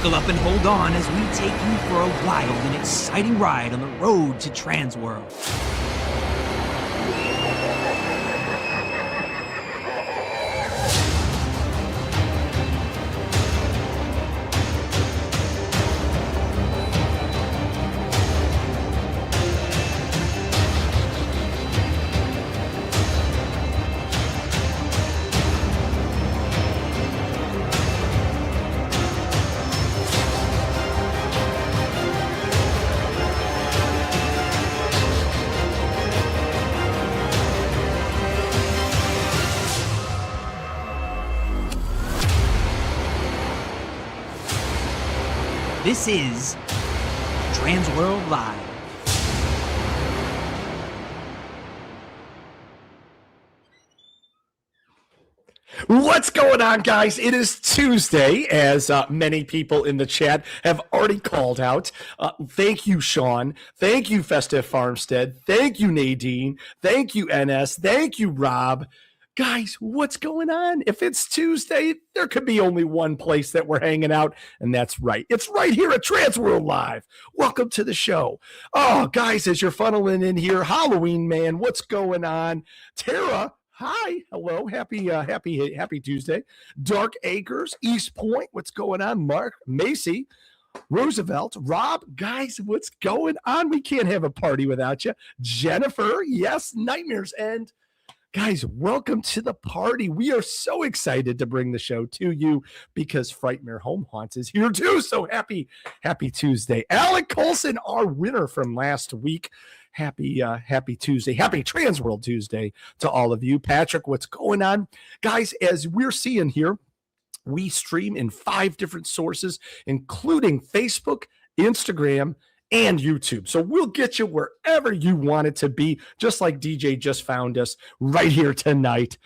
Buckle up and hold on as we take you for a wild and exciting ride on the road to TransWorld. This is TransWorld Live. What's going on, guys? It is Tuesday, as many people in the chat have already called out. Thank you, Sean. Thank you, Festive Farmstead. Thank you, Nadine. Thank you, NS. Thank you, Rob. Guys, what's going on? If it's Tuesday, there could be only one place that we're hanging out, and that's right. It's right here at TransWorld Live. Welcome to the show. Oh, guys, as you're funneling in here, Halloween man, what's going on? Tara, hi, hello, happy Tuesday. Dark Acres, East Point, what's going on? Mark, Macy, Roosevelt, Rob, guys, what's going on? We can't have a party without you. Jennifer, yes, Nightmares End. Guys, welcome to the party. We are so excited to bring the show to you because Frightmare Home Haunts is here too. So happy Tuesday. Alec Colson, our winner from last week. Happy Tuesday. Happy TransWorld Tuesday to all of you. Patrick, what's going on? Guys, as we're seeing here, we stream in 5 different sources, including Facebook, Instagram, and YouTube. So we'll get you wherever you want it to be, just like DJ just found us right here tonight.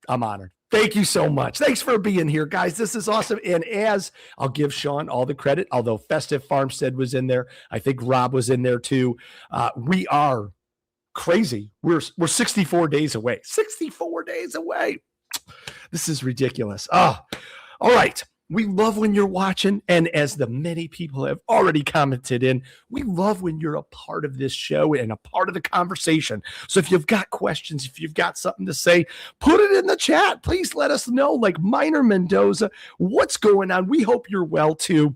I'm honored. Thank you so much. Thanks for being here, guys. This is awesome. And as I'll give Sean all the credit, although Festive Farmstead was in there, I think Rob was in there too. We are crazy. We're 64 days away. 64 days away. This is ridiculous. All right. We love when you're watching, and as the many people have already commented in, we love when you're a part of this show and a part of the conversation. So if you've got questions, if you've got something to say, put it in the chat. Please let us know, like Minor Mendoza, what's going on? We hope you're well, too.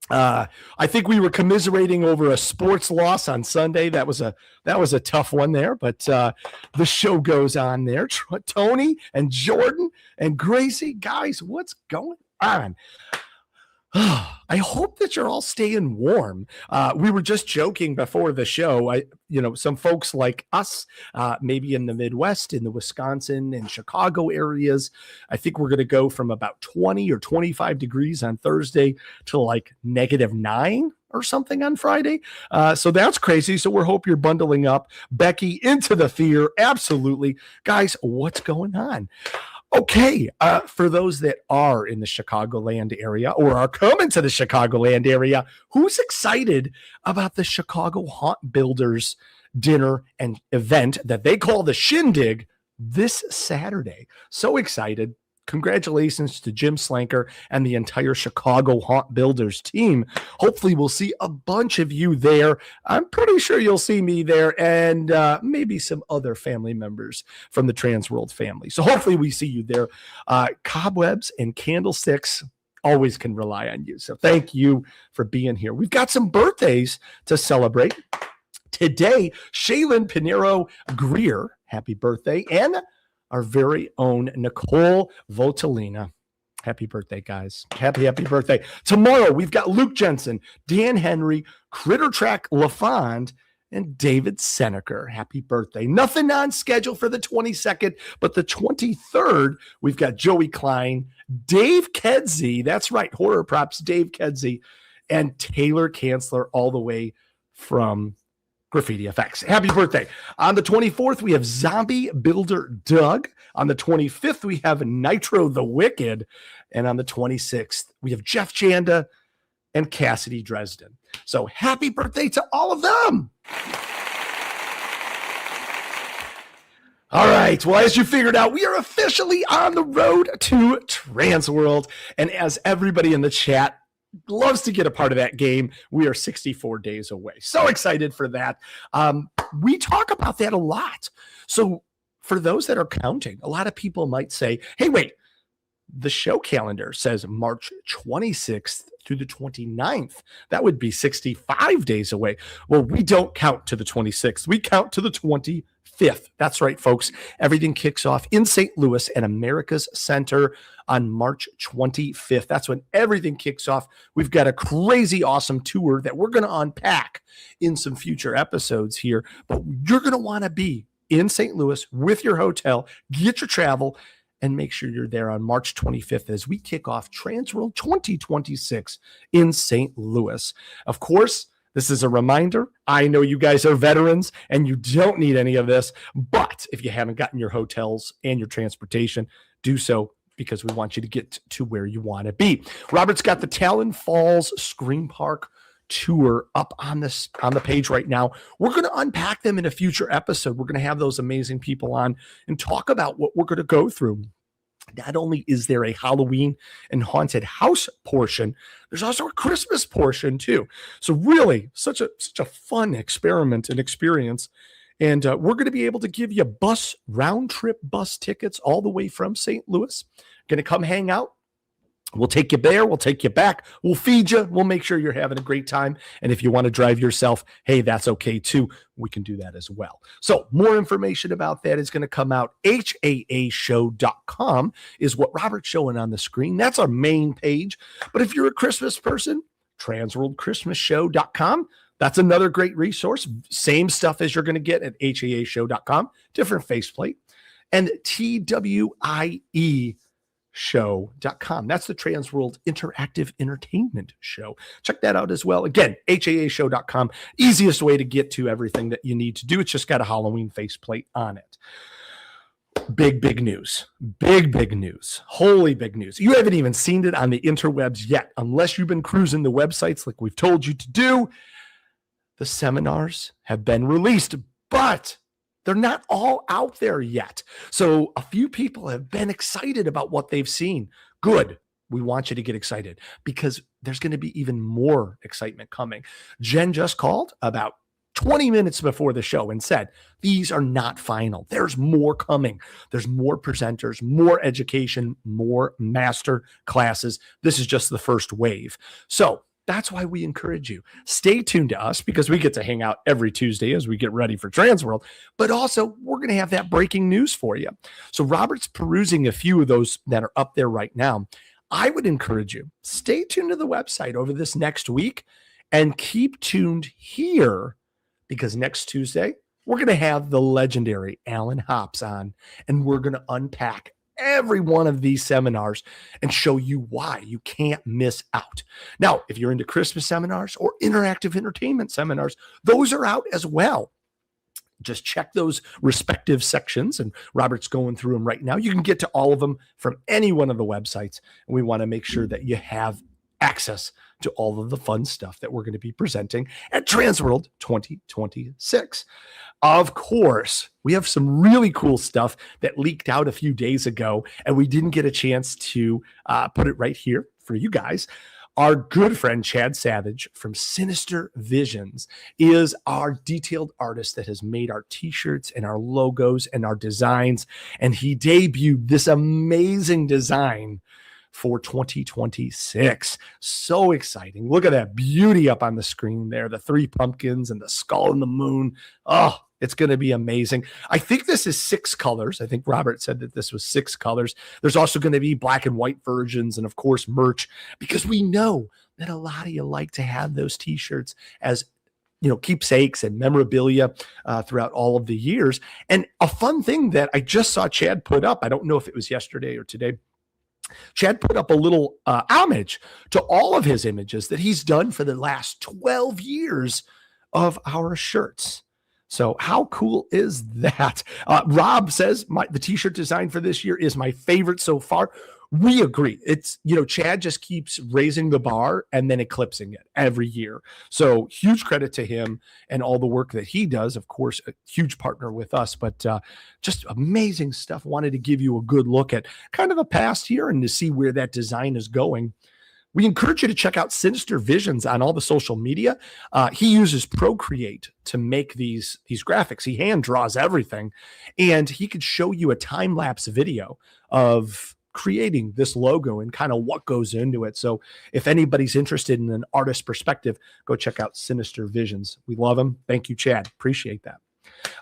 I think we were commiserating over a sports loss on Sunday. That was a tough one there, but the show goes on there. Tony and Jordan and Gracie, guys, what's going on? I hope that you're all staying warm. We were just joking before the show. Some folks like us, maybe in the Midwest, in the Wisconsin and Chicago areas, I think we're going to go from about 20 or 25 degrees on Thursday to like -9 or something on Friday. So that's crazy. So we hope you're bundling up. Becky, into the fear. Absolutely. Guys, what's going on? Okay, for those that are in the Chicagoland area or are coming to the Chicagoland area, who's excited about the Chicago Haunt Builders dinner and event that they call the Shindig this Saturday? So excited. Congratulations to Jim Slanker and the entire Chicago Haunt Builders team. Hopefully we'll see a bunch of you there. I'm pretty sure you'll see me there and maybe some other family members from the TransWorld family. So hopefully we see you there. Cobwebs and candlesticks always can rely on you. So thank you for being here. We've got some birthdays to celebrate. Today, Shaylin Pinero Greer, happy birthday, and our very own Nicole Votolina. Happy birthday, guys. Happy birthday. Tomorrow, we've got Luke Jensen, Dan Henry, Critter Track LaFond, and David Seneker. Happy birthday. Nothing on schedule for the 22nd, but the 23rd, we've got Joey Klein, Dave Kedzie, that's right, Horror Props, Dave Kedzie, and Taylor Kanzler, all the way from Graffiti Effects. Happy birthday. On the 24th, we have Zombie Builder Doug. On the 25th, we have Nitro the Wicked. And on the 26th, we have Jeff Janda and Cassidy Dresden. So happy birthday to all of them. All right. Well, as you figured out, we are officially on the road to TransWorld. And as everybody in the chat loves to get a part of that game, we are 64 days away. So excited for that. We talk about that a lot. So for those that are counting, a lot of people might say, hey, wait, the show calendar says March 26th through the 29th. That would be 65 days away. Well, we don't count to the 26th. We count to the 25th. That's right, folks. Everything kicks off in St. Louis at America's Center on March 25th. That's when everything kicks off. We've got a crazy awesome tour that we're going to unpack in some future episodes here, but you're going to want to be in St. Louis with your hotel, get your travel, and make sure you're there on March 25th as we kick off TransWorld 2026 in St. Louis. Of course, this is a reminder. I know you guys are veterans and you don't need any of this, but if you haven't gotten your hotels and your transportation, do so because we want you to get to where you want to be. Robert's got the Talon Falls Scream Park tour up on the page right now. We're going to unpack them in a future episode. We're going to have those amazing people on and talk about what we're going to go through. Not only is there a Halloween and haunted house portion, there's also a Christmas portion too. So really such a fun experiment and experience. And we're going to be able to give you round trip bus tickets all the way from St. Louis. Going to come hang out. We'll take you there. We'll take you back. We'll feed you. We'll make sure you're having a great time. And if you want to drive yourself, hey, that's okay too. We can do that as well. So more information about that is going to come out. HAAshow.com is what Robert's showing on the screen. That's our main page. But if you're a Christmas person, TransWorldChristmasShow.com. That's another great resource. Same stuff as you're going to get at HAAshow.com. Different faceplate. And TWIE show.com. That's the TransWorld Interactive Entertainment Show. Check that out as well. Again, HAAshow.com. Easiest way to get to everything that you need to do. It's just got a Halloween faceplate on it. Big news. Big news. Holy big news. You haven't even seen it on the interwebs yet, unless you've been cruising the websites like we've told you to do. The seminars have been released, but they're not all out there yet. So a few people have been excited about what they've seen. Good. We want you to get excited because there's going to be even more excitement coming. Jen just called about 20 minutes before the show and said, these are not final. There's more coming. There's more presenters, more education, more master classes. This is just the first wave. So that's why we encourage you. Stay tuned to us because we get to hang out every Tuesday as we get ready for TransWorld. But also, we're going to have that breaking news for you. So Robert's perusing a few of those that are up there right now. I would encourage you, stay tuned to the website over this next week and keep tuned here because next Tuesday, we're going to have the legendary Alan Hops on and we're going to unpack every one of these seminars and show you why you can't miss out. Now, if you're into Christmas seminars or interactive entertainment seminars, those are out as well. Just check those respective sections, and Robert's going through them right now. You can get to all of them from any one of the websites, and we want to make sure that you have access to all of the fun stuff that we're going to be presenting at TransWorld 2026. Of course, we have some really cool stuff that leaked out a few days ago, and we didn't get a chance to put it right here for you guys. Our good friend Chad Savage from Sinister Visions is our detailed artist that has made our t-shirts and our logos and our designs, and he debuted this amazing design for 2026. So exciting. Look at that beauty up on the screen there. The 3 pumpkins and the skull and the moon. Oh, it's going to be amazing. I think this is 6 colors. I think Robert said that this was 6 colors. There's also going to be black and white versions and, of course, merch, because we know that a lot of you like to have those t-shirts as keepsakes and memorabilia throughout all of the years. And a fun thing that I just saw Chad put up, I don't know if it was yesterday or today, Chad put up a little homage to all of his images that he's done for the last 12 years of our shirts. So how cool is that? Rob says the t-shirt design for this year is my favorite so far. We agree. It's, Chad just keeps raising the bar and then eclipsing it every year. So huge credit to him and all the work that he does. Of course, a huge partner with us, but just amazing stuff. Wanted to give you a good look at kind of the past here and to see where that design is going. We encourage you to check out Sinister Visions on all the social media. He uses Procreate to make these graphics. He hand draws everything, and he could show you a time-lapse video of creating this logo and kind of what goes into it. So if anybody's interested in an artist perspective, go check out Sinister Visions. We love him. Thank you, Chad. Appreciate that.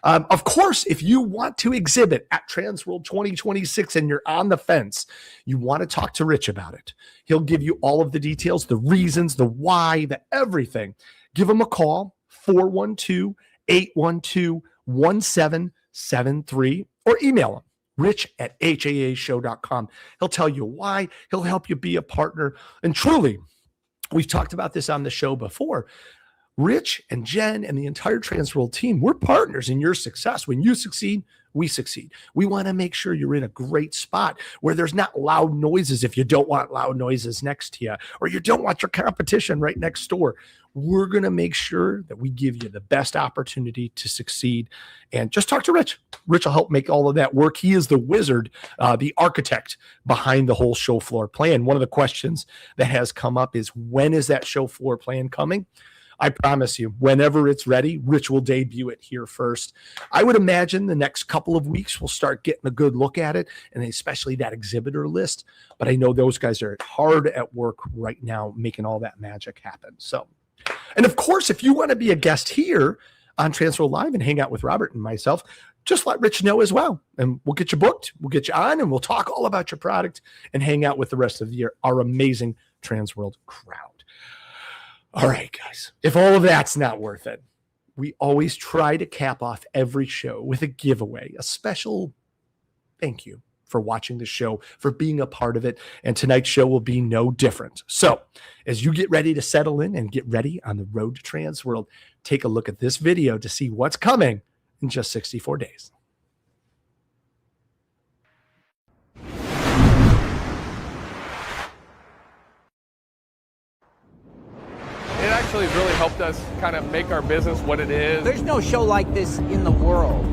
Of course, if you want to exhibit at TransWorld 2026 and you're on the fence, you want to talk to Rich about it. He'll give you all of the details, the reasons, the why, the everything. Give him a call, 412-812-1773, or email him, rich@haashow.com. He'll tell you why. He'll help you be a partner. And truly, we've talked about this on the show before. Rich and Jen and the entire TransWorld team, we're partners in your success. When you succeed, we succeed. We want to make sure you're in a great spot where there's not loud noises if you don't want loud noises next to you, or you don't want your competition right next door. We're going to make sure that we give you the best opportunity to succeed. And just talk to Rich. Rich will help make all of that work. He is the wizard, the architect behind the whole show floor plan. One of the questions that has come up is, when is that show floor plan coming? I promise you, whenever it's ready, Rich will debut it here first. I would imagine the next couple of weeks we'll start getting a good look at it, and especially that exhibitor list. But I know those guys are hard at work right now making all that magic happen. So, and of course, if you want to be a guest here on TransWorld Live and hang out with Robert and myself, just let Rich know as well. And we'll get you booked, we'll get you on, and we'll talk all about your product and hang out with the rest of our amazing TransWorld crowd. All right, guys, if all of that's not worth it, we always try to cap off every show with a giveaway, a special thank you for watching the show, for being a part of it. And tonight's show will be no different. So as you get ready to settle in and get ready on the road to TransWorld, take a look at this video to see what's coming in just 64 days. It actually has really helped us kind of make our business what it is. There's no show like this in the world.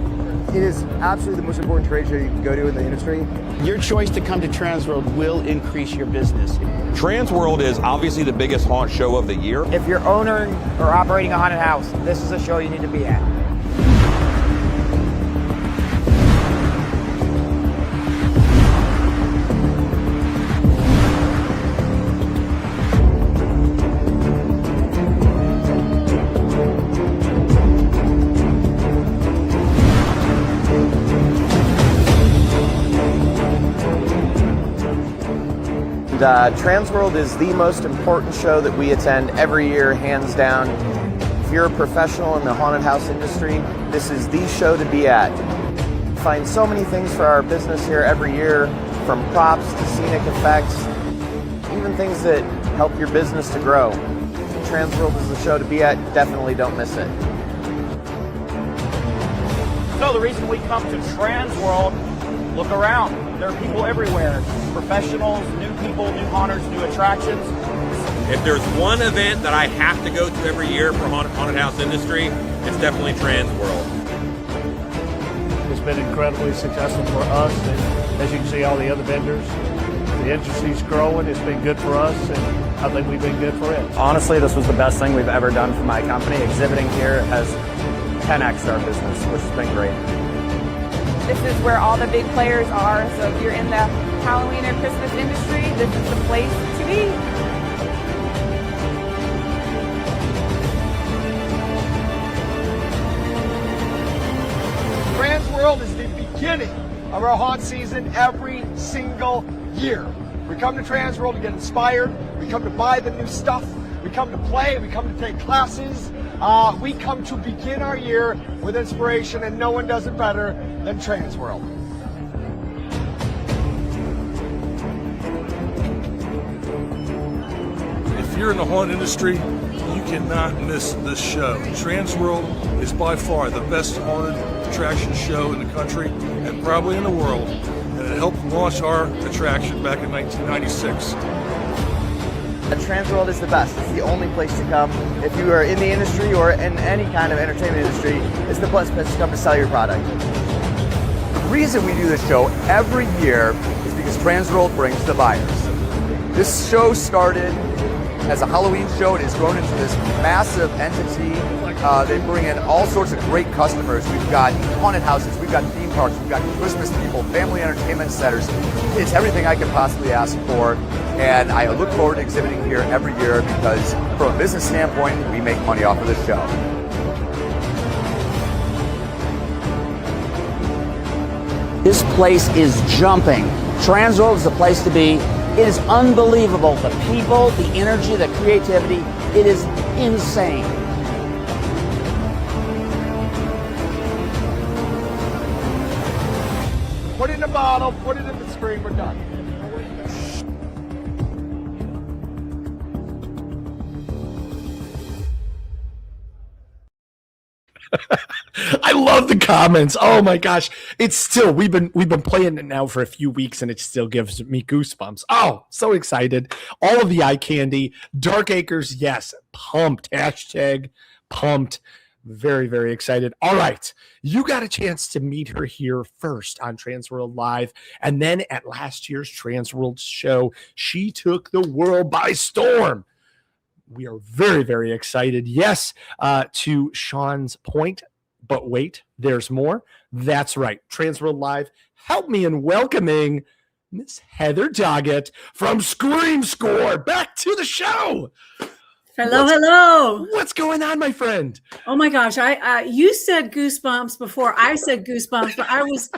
It is absolutely the most important trade show you can go to in the industry. Your choice to come to TransWorld will increase your business. TransWorld is obviously the biggest haunt show of the year. If you're owning or operating a haunted house, this is a show you need to be at. TransWorld is the most important show that we attend every year, hands down. If you're a professional in the haunted house industry, this is the show to be at. Find so many things for our business here every year, from props to scenic effects, even things that help your business to grow. TransWorld is the show to be at. Definitely don't miss it. So the reason we come to TransWorld, look around. There are people everywhere. Professionals, new people, new haunters, new attractions. If there's one event that I have to go to every year for haunted house industry, it's definitely TransWorld. It's been incredibly successful for us, and as you can see, all the other vendors. The industry's growing. It's been good for us, and I think we've been good for it. Honestly, this was the best thing we've ever done for my company. Exhibiting here has 10x'd our business, which has been great. This is where all the big players are, so if you're in the Halloween or Christmas industry, this is the place to be. TransWorld is the beginning of our haunt season every single year. We come to TransWorld to get inspired, we come to buy the new stuff, we come to play, we come to take classes. We come to begin our year with inspiration, and no one does it better than TransWorld. If you're in the haunted industry, you cannot miss this show. TransWorld is by far the best haunted attraction show in the country and probably in the world. And it helped launch our attraction back in 1996. TransWorld is the best. It's the only place to come. If you are in the industry or in any kind of entertainment industry, it's the best place to come to sell your product. The reason we do this show every year is because TransWorld brings the buyers. This show started as a Halloween show. It has grown into this massive entity. They bring in all sorts of great customers. We've got haunted houses, we've got theme parks, we've got Christmas people, family entertainment centers. It's everything I could possibly ask for. And I look forward to exhibiting here every year because from a business standpoint, we make money off of this show. This place is jumping. TransWorld is the place to be. It is unbelievable. The people, the energy, the creativity, it is insane. Put it in a bottle, put it in the screen, we're done. I love the comments. Oh my gosh. It's still, we've been playing it now for a few weeks and it still gives me goosebumps. Oh, so excited. All of the eye candy, Dark Acres. Yes. Pumped. Hashtag pumped. Very, very excited. All right. You got a chance to meet her here first on TransWorld Live. And then at last year's TransWorld show, she took the world by storm. We are very, very excited. Yes, to Sean's point, but wait, there's more. That's right. TransWorld Live, help me in welcoming Miss Heather Doggett from Scream Score back to the show. Hello, hello. What's going on, my friend? Oh my gosh, you said goosebumps before I said goosebumps, but I was.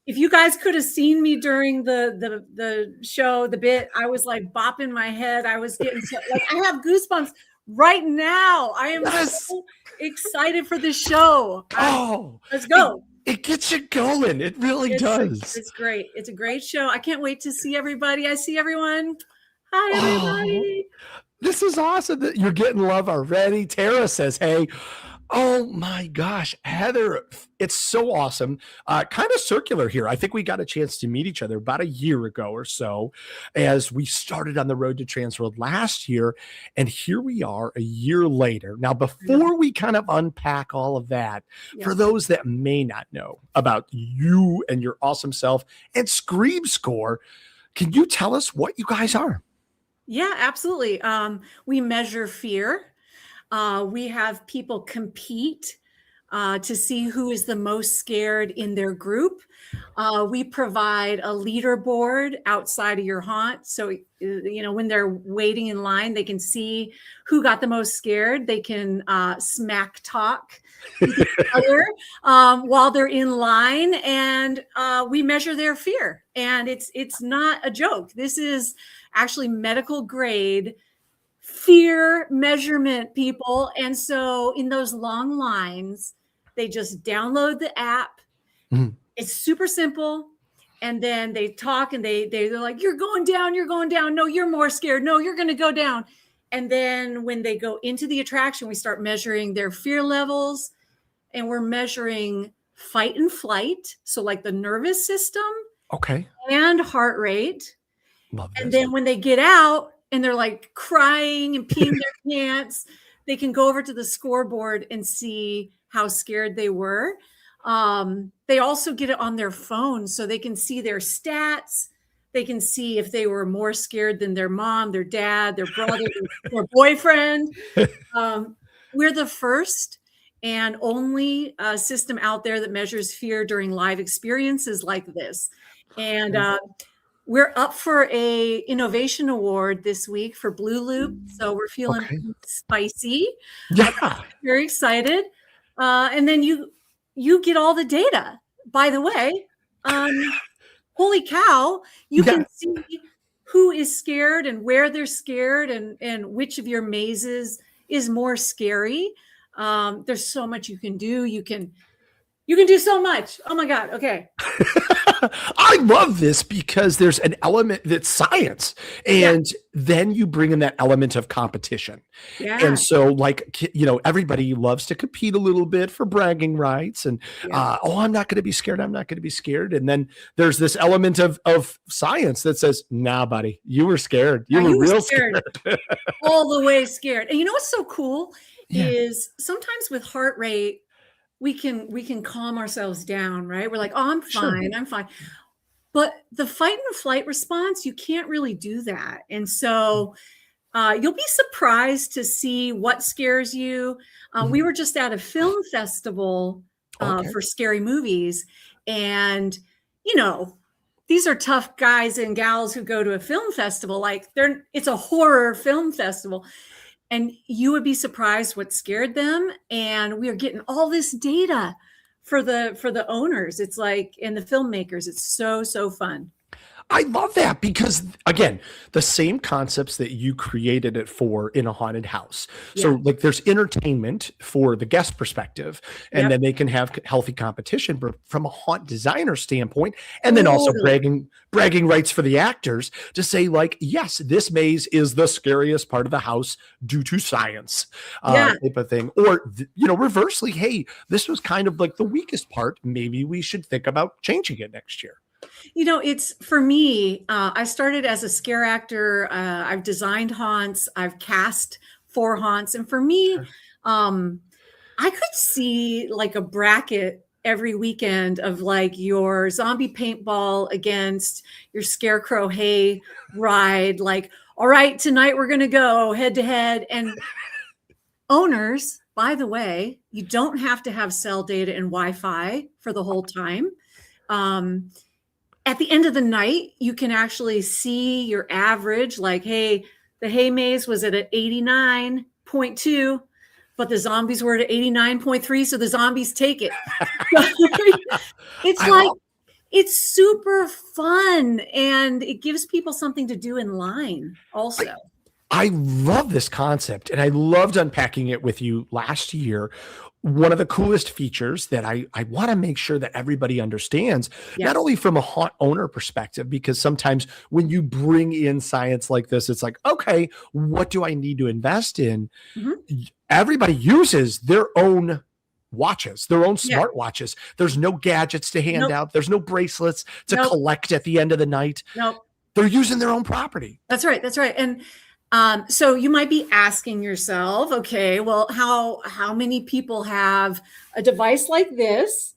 If you guys could have seen me during the show, the bit, I was like bopping my head. I was getting so, like, I have goosebumps right now. I am so excited for this show. Let's go. It gets you going. It really does. It's great. It's a great show. I can't wait to see everybody. I see everyone. Hi, everybody. This is awesome that you're getting love already. Tara says, hey. Oh my gosh, Heather, it's so awesome. Kind of circular here. I think we got a chance to meet each other about a year ago or so as we started on the road to TransWorld last year. And here we are a year later. Now, before we kind of unpack all of that, for those that may not know about you and your awesome self and Scream Score, can you tell us what you guys are? Yeah, absolutely. We measure fear. We have people compete to see who is the most scared in their group. We provide a leaderboard outside of your haunt. So, when they're waiting in line, they can see who got the most scared. They can smack talk with each other while they're in line. And we measure their fear. And it's not a joke. This is actually medical grade fear measurement, people. And so in those long lines, they just download the app. It's super simple. And then they talk and they're like, you're going down. No, you're more scared. No, you're going to go down. And then when they go into the attraction, we start measuring their fear levels, and we're measuring fight and flight. So like the nervous system, and heart rate. Love this. And then when they get out, and they're like crying and peeing their pants, they can go over to the scoreboard and see how scared they were. They also get it on their phone, so they can see their stats. They can see if they were more scared than their mom, their dad, their brother, their boyfriend. We're the first and only system out there that measures fear during live experiences like this. And we're up for a innovation award this week for Blue Loop. So we're feeling spicy. Yeah. Very excited. And then you get all the data, by the way. Holy cow. You can see who is scared and where they're scared and which of your mazes is more scary. There's so much you can do. You can You can do so much. Oh my God. Okay. I love this because there's an element that's science, and then you bring in that element of competition. Yeah. And so, like, everybody loves to compete a little bit for bragging rights, and oh, I'm not going to be scared. I'm not going to be scared. And then there's this element of science that says, nah, buddy, you were scared. You were real scared. All the way scared. And you know what's so cool is sometimes with heart rate, we can calm ourselves down, right? We're like, oh, I'm fine. I'm fine. But the fight and flight response, you can't really do that. And so you'll be surprised to see what scares you. We were just at a film festival for scary movies. And, these are tough guys and gals who go to a film festival. Like it's a horror film festival. And you would be surprised what scared them. And we are getting all this data for the owners. It's like, and the filmmakers, it's so fun. I love that because, again, the same concepts that you created it for in a haunted house. So like there's entertainment for the guest perspective, and then they can have healthy competition from a haunt designer standpoint, and then also bragging rights for the actors to say, like, yes, this maze is the scariest part of the house due to science, type of thing. Or, reversely, hey, this was kind of like the weakest part. Maybe we should think about changing it next year. It's for me, I started as a scare actor. I've designed haunts. I've cast for haunts. And for me, I could see like a bracket every weekend of like your zombie paintball against your scarecrow hay ride. Like, all right, tonight we're going to go head to head. And owners, by the way, you don't have to have cell data and Wi-Fi for the whole time. At the end of the night, you can actually see your average, like, hey, the hay maze was at an 89.2, but the zombies were at 89.3, so the zombies take it. It's super fun, and it gives people something to do in line also. I love this concept, and I loved unpacking it with you last year. One of the coolest features that I want to make sure that everybody understands, not only from a haunt owner perspective, because sometimes when you bring in science like this, it's like, okay, what do I need to invest in? Everybody uses their own watches, their own smart watches. There's no gadgets to hand out. There's no bracelets to collect at the end of the night. They're using their own property. That's right. That's right. And so you might be asking yourself, okay, well, how many people have a device like this?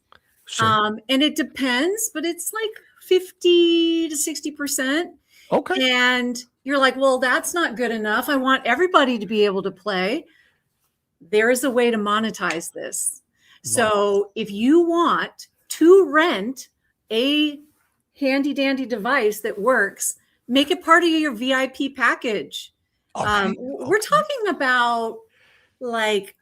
And it depends, but it's like 50 to 60%. Okay. And you're like, well, that's not good enough. I want everybody to be able to play. There is a way to monetize this. So if you want to rent a handy dandy device that works, make it part of your VIP package. We're talking about like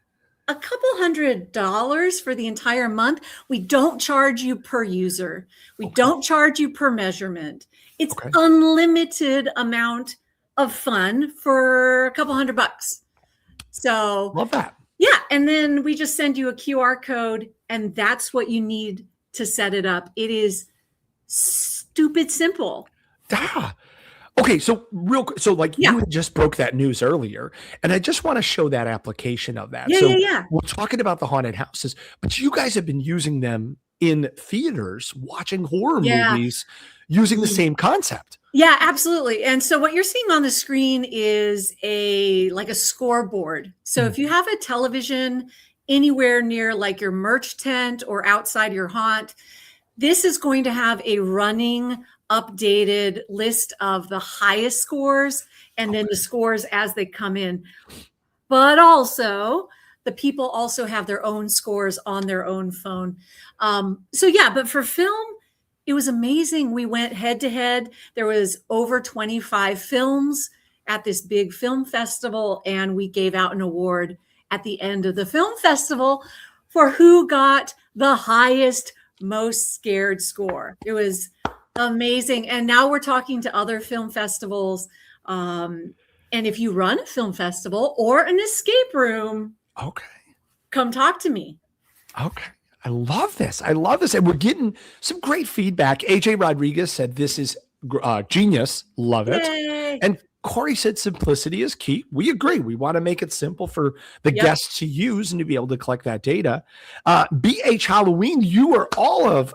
a couple $100 for the entire month. We don't charge you per user. We don't charge you per measurement. It's unlimited amount of fun for a couple $100. So love that. Yeah. And then we just send you a QR code, and that's what you need to set it up. It is stupid simple. Okay, so you just broke that news earlier, and I just want to show that application of that. We're talking about the haunted houses, but you guys have been using them in theaters, watching horror movies, using the same concept. Yeah, absolutely. And so what you're seeing on the screen is a scoreboard. So if you have a television anywhere near like your merch tent or outside your haunt, this is going to have a running updated list of the highest scores and then the scores as they come in. But also the people also have their own scores on their own phone. But for film, it was amazing. We went head to head. There was over 25 films at this big film festival, and we gave out an award at the end of the film festival for who got the highest, most scared score. It was amazing. And now we're talking to other film festivals. And if you run a film festival or an escape room, come talk to me. Okay. I love this. I love this. And we're getting some great feedback. AJ Rodriguez said this is genius. Love it. Yay. And Corey said simplicity is key. We agree. We want to make it simple for the guests to use and to be able to collect that data. BH Halloween, you are all of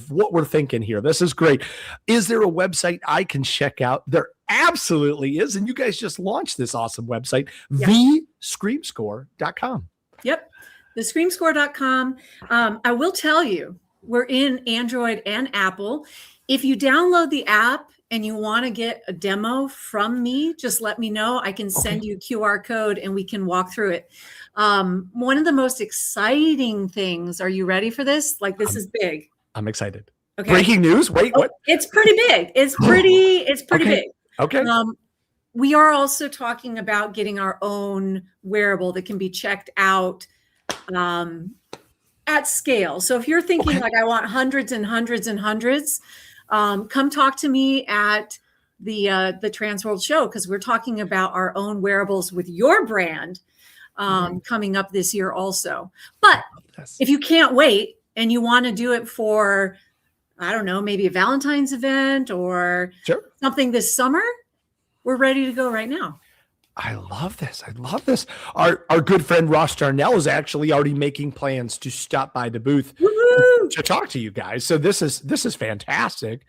what we're thinking here. This is great. Is there a website I can check out? There absolutely is. And you guys just launched this awesome website, thescreamscore.com. Yep. Thescreamscore.com. I will tell you, we're in Android and Apple. If you download the app and you want to get a demo from me, just let me know. I can send you a QR code and we can walk through it. One of the most exciting things, are you ready for this? Like, this is big. I'm excited. Okay. Breaking news. Wait, what? It's pretty big. It's pretty big. Okay. We are also talking about getting our own wearable that can be checked out at scale. So if you're thinking like, I want hundreds and hundreds and hundreds, come talk to me at the TransWorld show, because we're talking about our own wearables with your brand coming up this year also. But if you can't wait and you want to do it for, I don't know, maybe a Valentine's event or something this summer, we're ready to go right now. I love this. I love this. Our good friend Ross Darnell is actually already making plans to stop by the booth to talk to you guys. So this is fantastic.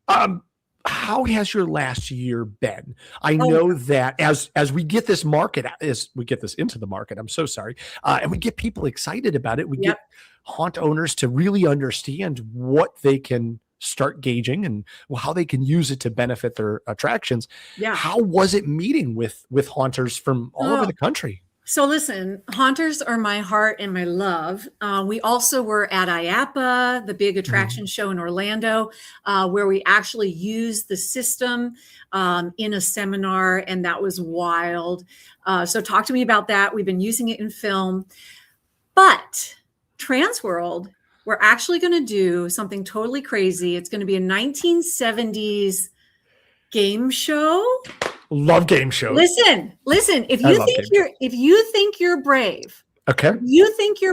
How has your last year been? I know that as we get this market, as we get this into the market, I'm so sorry, and we get people excited about it, we get haunt owners to really understand what they can start gauging and how they can use it to benefit their attractions. Yeah. How was it meeting with haunters from all over the country? So listen, haunters are my heart and my love. We also were at IAAPA, the big attraction show in Orlando, where we actually used the system in a seminar, and that was wild. So talk to me about that. We've been using it in film. But TransWorld, we're actually going to do something totally crazy. It's going to be a 1970s game show. Love game shows. Listen. If you think you're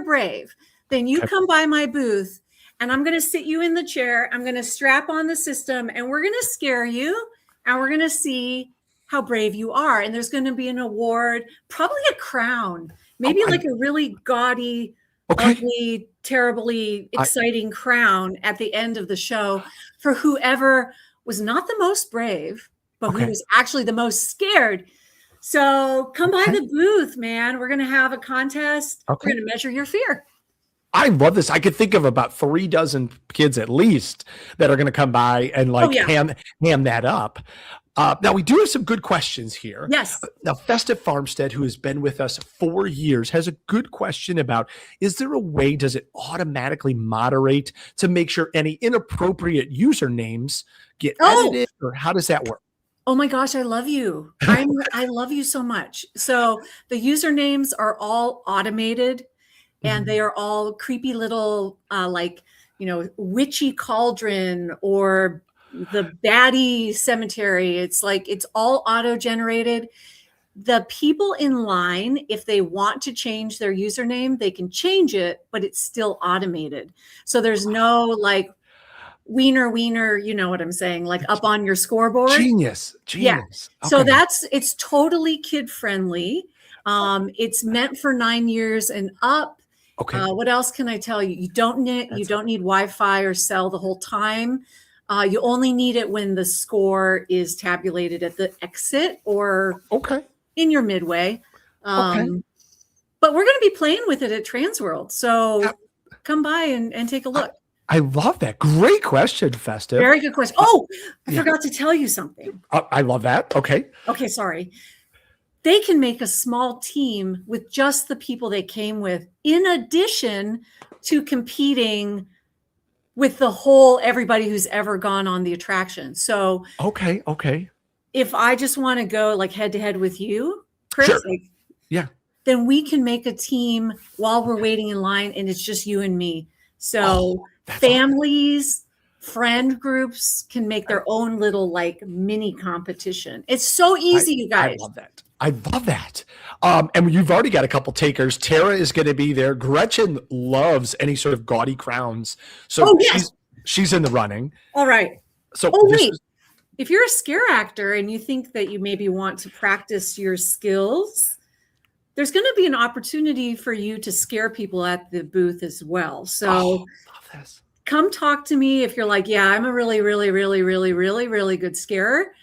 brave, then you come by my booth, and I'm going to sit you in the chair. I'm going to strap on the system, and we're going to scare you, and we're going to see how brave you are. And there's going to be an award, probably a crown, maybe like a really gaudy, ugly, terribly exciting crown at the end of the show for whoever was not the most brave, but who was actually the most scared. So come by the booth, man. We're going to have a contest. We're going to measure your fear. I love this. I could think of about 3 dozen kids at least that are going to come by and ham that up. Now, we do have some good questions here. Yes. Now, Festive Farmstead, who has been with us 4 years, has a good question about, is there a way, does it automatically moderate to make sure any inappropriate usernames get edited, or how does that work? Oh my gosh, I love you. I love you so much. So the usernames are all automated, and they are all creepy little, witchy cauldron or the baddie cemetery. It's all auto-generated. The people in line, if they want to change their username, they can change it, but it's still automated. So there's no wiener, you know what I'm saying, up on your scoreboard. Genius. Yeah. So it's totally kid friendly. It's meant for 9 years and up. What else can I tell you? You don't need Wi-Fi or cell the whole time. You only need it when the score is tabulated at the exit or in your midway. But we're going to be playing with it at TransWorld. So come by and take a look. I love that. Great question, Festive. Very good question. Oh, I forgot to tell you something. I love that. Okay, sorry. They can make a small team with just the people they came with, in addition to competing with everybody who's ever gone on the attraction. So if I just want to go head to head with you, Chris, then we can make a team while we're waiting in line, and it's just you and me. So families, friend groups can make their own little like mini competition. It's so easy, you guys. I love that. I love that. And you've already got a couple takers. Tara is going to be there. Gretchen loves any sort of gaudy crowns. So she's in the running. All right. So wait. If you're a scare actor and you think that you maybe want to practice your skills, there's going to be an opportunity for you to scare people at the booth as well. So love this. Come talk to me if you're like, yeah, I'm a really, really, really, really, really, really good scarer.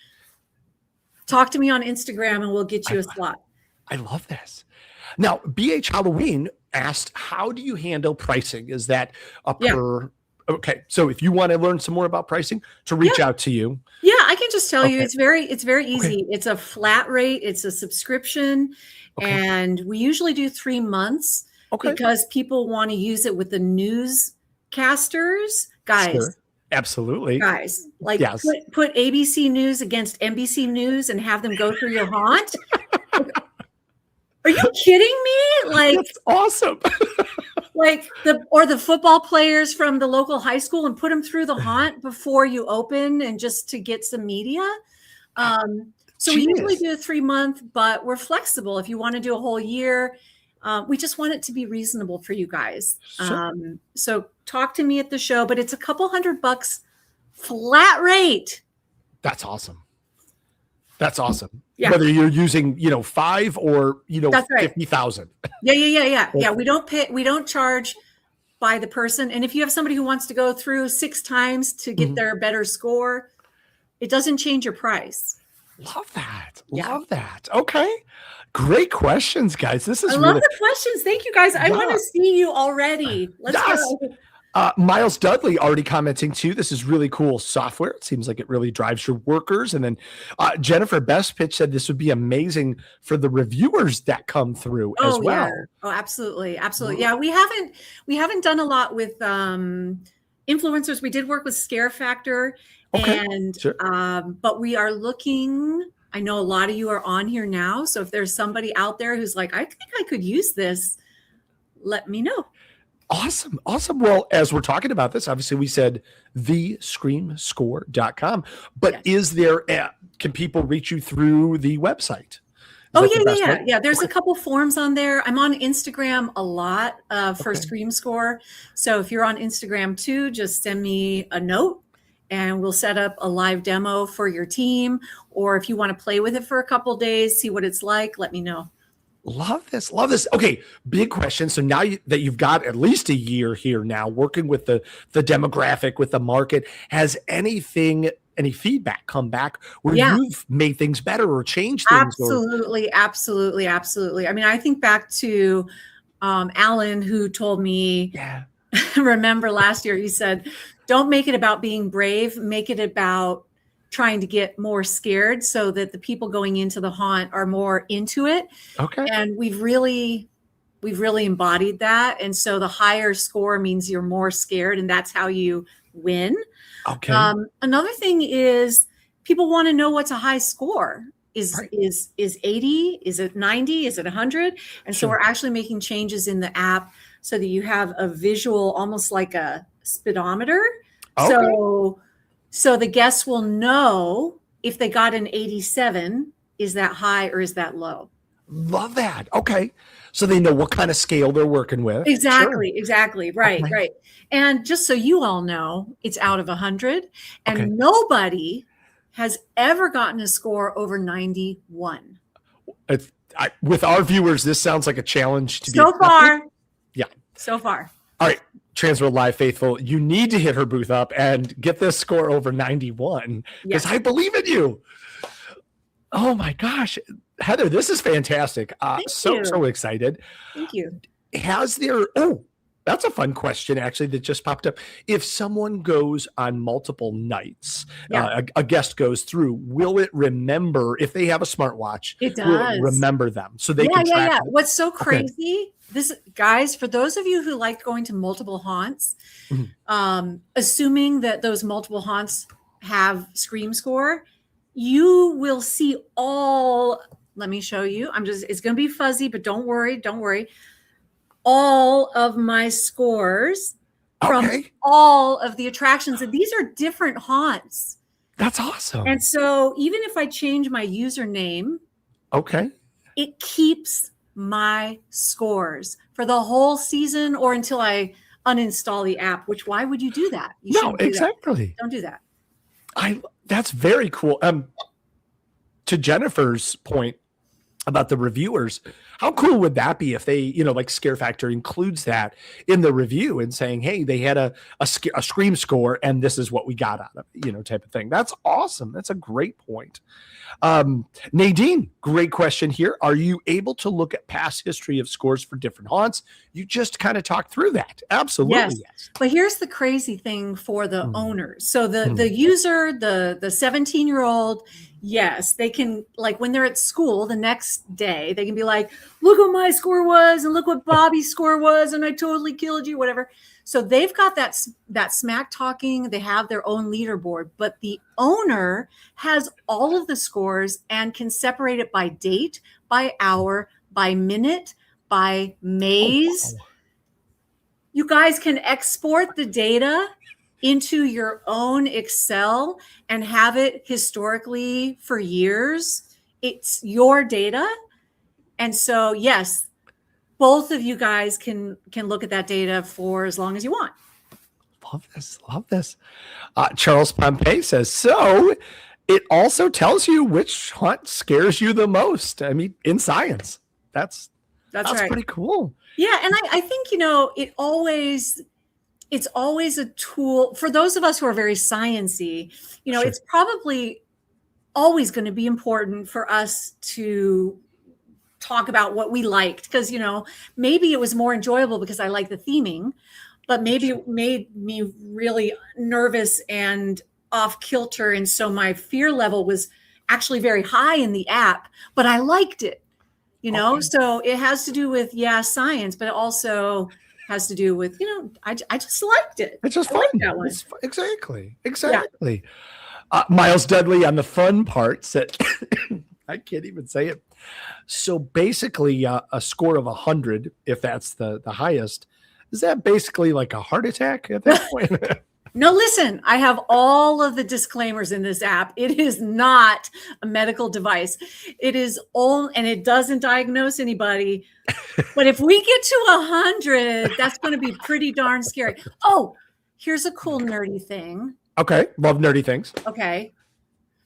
Talk to me on Instagram and we'll get you a slot. I love this. Now, BH Halloween asked, how do you handle pricing? Is that a per... Okay, so if you want to learn some more about pricing, to reach out to you. Yeah, I can just tell you it's very easy. It's a flat rate, it's a subscription, and we usually do 3 months because people want to use it with the newscasters. Guys. Sure. Absolutely. Guys, like put ABC News against NBC News and have them go through your haunt. Are you kidding me? Like that's awesome. Like the football players from the local high school and put them through the haunt before you open and just to get some media. So we usually do a 3-month, but we're flexible. If you want to do a whole year, we just want it to be reasonable for you guys. Sure. So talk to me at the show, but it's a couple $100 flat rate. That's awesome. That's awesome. Yeah. Whether you're using, 5 or, 50,000. Yeah. We don't charge by the person. And if you have somebody who wants to go through 6 times to get their better score, it doesn't change your price. Love that. Love that. Okay. Great questions, guys. This is I love the questions. Thank you, guys. I want to see you already. Let's go. Miles Dudley already commenting too. This is really cool software. It seems like it really drives your workers. And then Jennifer Best Pitch said this would be amazing for the reviewers that come through as well. Yeah. Oh, absolutely. Yeah, we haven't done a lot with influencers. We did work with Scare Factor, but we are looking. I know a lot of you are on here now. So if there's somebody out there who's like, I think I could use this, let me know. Awesome. Well, as we're talking about this, obviously we said thescreamscore.com, but is there, can people reach you through the website? Yeah. There's a couple forms on there. I'm on Instagram a lot for Scream Score. So if you're on Instagram too, just send me a note and we'll set up a live demo for your team. Or if you want to play with it for a couple days, see what it's like, let me know. Love this. Okay, big question. So now that you've got at least a year here now working with the demographic, with the market, has any feedback come back where you've made things better or changed things? Absolutely. I mean, I think back to Alan, who told me, remember last year, he said, don't make it about being brave, make it about trying to get more scared so that the people going into the haunt are more into it. And we've really embodied that. And so the higher score means you're more scared and that's how you win. Another thing is people want to know what's a high score. Is 80? Is it 90? Is it 100? And so we're actually making changes in the app so that you have a visual, almost like a speedometer. So the guests will know if they got an 87, is that high or is that low? Love that. Okay. So they know what kind of scale they're working with. Exactly. Right. And just so you all know, it's out of 100 and nobody has ever gotten a score over 91. With our viewers, this sounds like a challenge to be so far. Yeah. So far. All right. TransWorld Live faithful, you need to hit her booth up and get this score over 91 because I believe in you. Oh my gosh, Heather, this is fantastic. So excited. Thank you. Has there, that's a fun question actually that just popped up. If someone goes on multiple nights, a guest goes through, will it remember if they have a smartwatch? It does. Will it remember them so they can track them? What's so crazy? This, guys, for those of you who like going to multiple haunts, assuming that those multiple haunts have Scream Score, you will see all, let me show you. It's going to be fuzzy, but don't worry. All of my scores from all of the attractions. And these are different haunts. That's awesome. And so even if I change my username, it keeps my scores for the whole season or until I uninstall the app, which why would you do that? You shouldn't do that. Don't do that. That's very cool. To Jennifer's point about the reviewers, how cool would that be if they, like Scare Factor includes that in the review and saying, hey, they had a Scream score and this is what we got out of it, type of thing. That's awesome. That's a great point. Nadine, great question here. Are you able to look at past history of scores for different haunts? You just kind of talked through that. Absolutely. Yes. But here's the crazy thing for the owners. So the user, the 17-year-old, yes, they can, like when they're at school the next day, they can be like, look what my score was and look what Bobby's score was and I totally killed you, whatever. So they've got that smack talking. They have their own leaderboard, but the owner has all of the scores and can separate it by date, by hour, by minute, by maze. You guys can export the data into your own Excel and have it historically for years. It's your data. And so, yes, both of you guys can look at that data for as long as you want. Love this. Charles Pompey says, so it also tells you which haunt scares you the most. I mean, in science. That's right. Pretty cool. Yeah, and I think, it's always a tool for those of us who are very sciencey. It's probably always going to be important for us to talk about what we liked because, maybe it was more enjoyable because I like the theming, but maybe it made me really nervous and off kilter. And so my fear level was actually very high in the app, but I liked it, so it has to do with, science, but it also has to do with, I just liked it. It's just fun. That one. Exactly. Yeah. Miles Dudley on the fun part said, I can't even say it. So basically a score of 100, if that's the highest, is that basically like a heart attack at that point? No, listen, I have all of the disclaimers in this app. It is not a medical device. It is all, and it doesn't diagnose anybody. But if we get to 100, that's going to be pretty darn scary. Oh, here's a cool nerdy thing. Okay. Love nerdy things. Okay.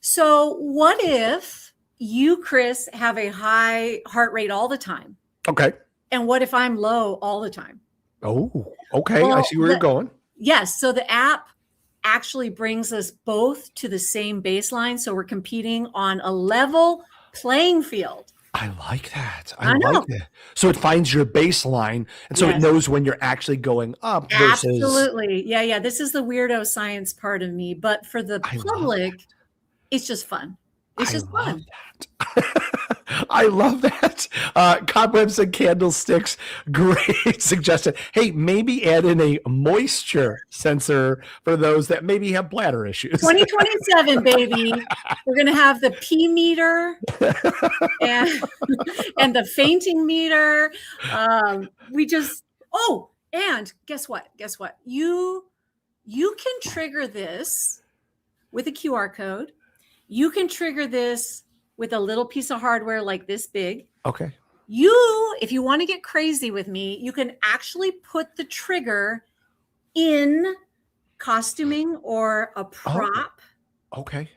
So what if you, Chris, have a high heart rate all the time? Okay. And what if I'm low all the time? Oh, okay. Well, I see where you're going. Yes. So the app actually brings us both to the same baseline. So we're competing on a level playing field. I like that. I like that. So it finds your baseline. And so it knows when you're actually going up versus. Absolutely. Yeah. This is the weirdo science part of me. But for the public, it's just fun. It's just fun. I love that. Cobwebs and candlesticks. Great suggestion. Hey, maybe add in a moisture sensor for those that maybe have bladder issues. 2027, baby. We're going to have the P meter and the fainting meter. And guess what? You can trigger this with a QR code. You can trigger this with a little piece of hardware like this big. Okay. If you want to get crazy with me, you can actually put the trigger in costuming or a prop. Oh, okay.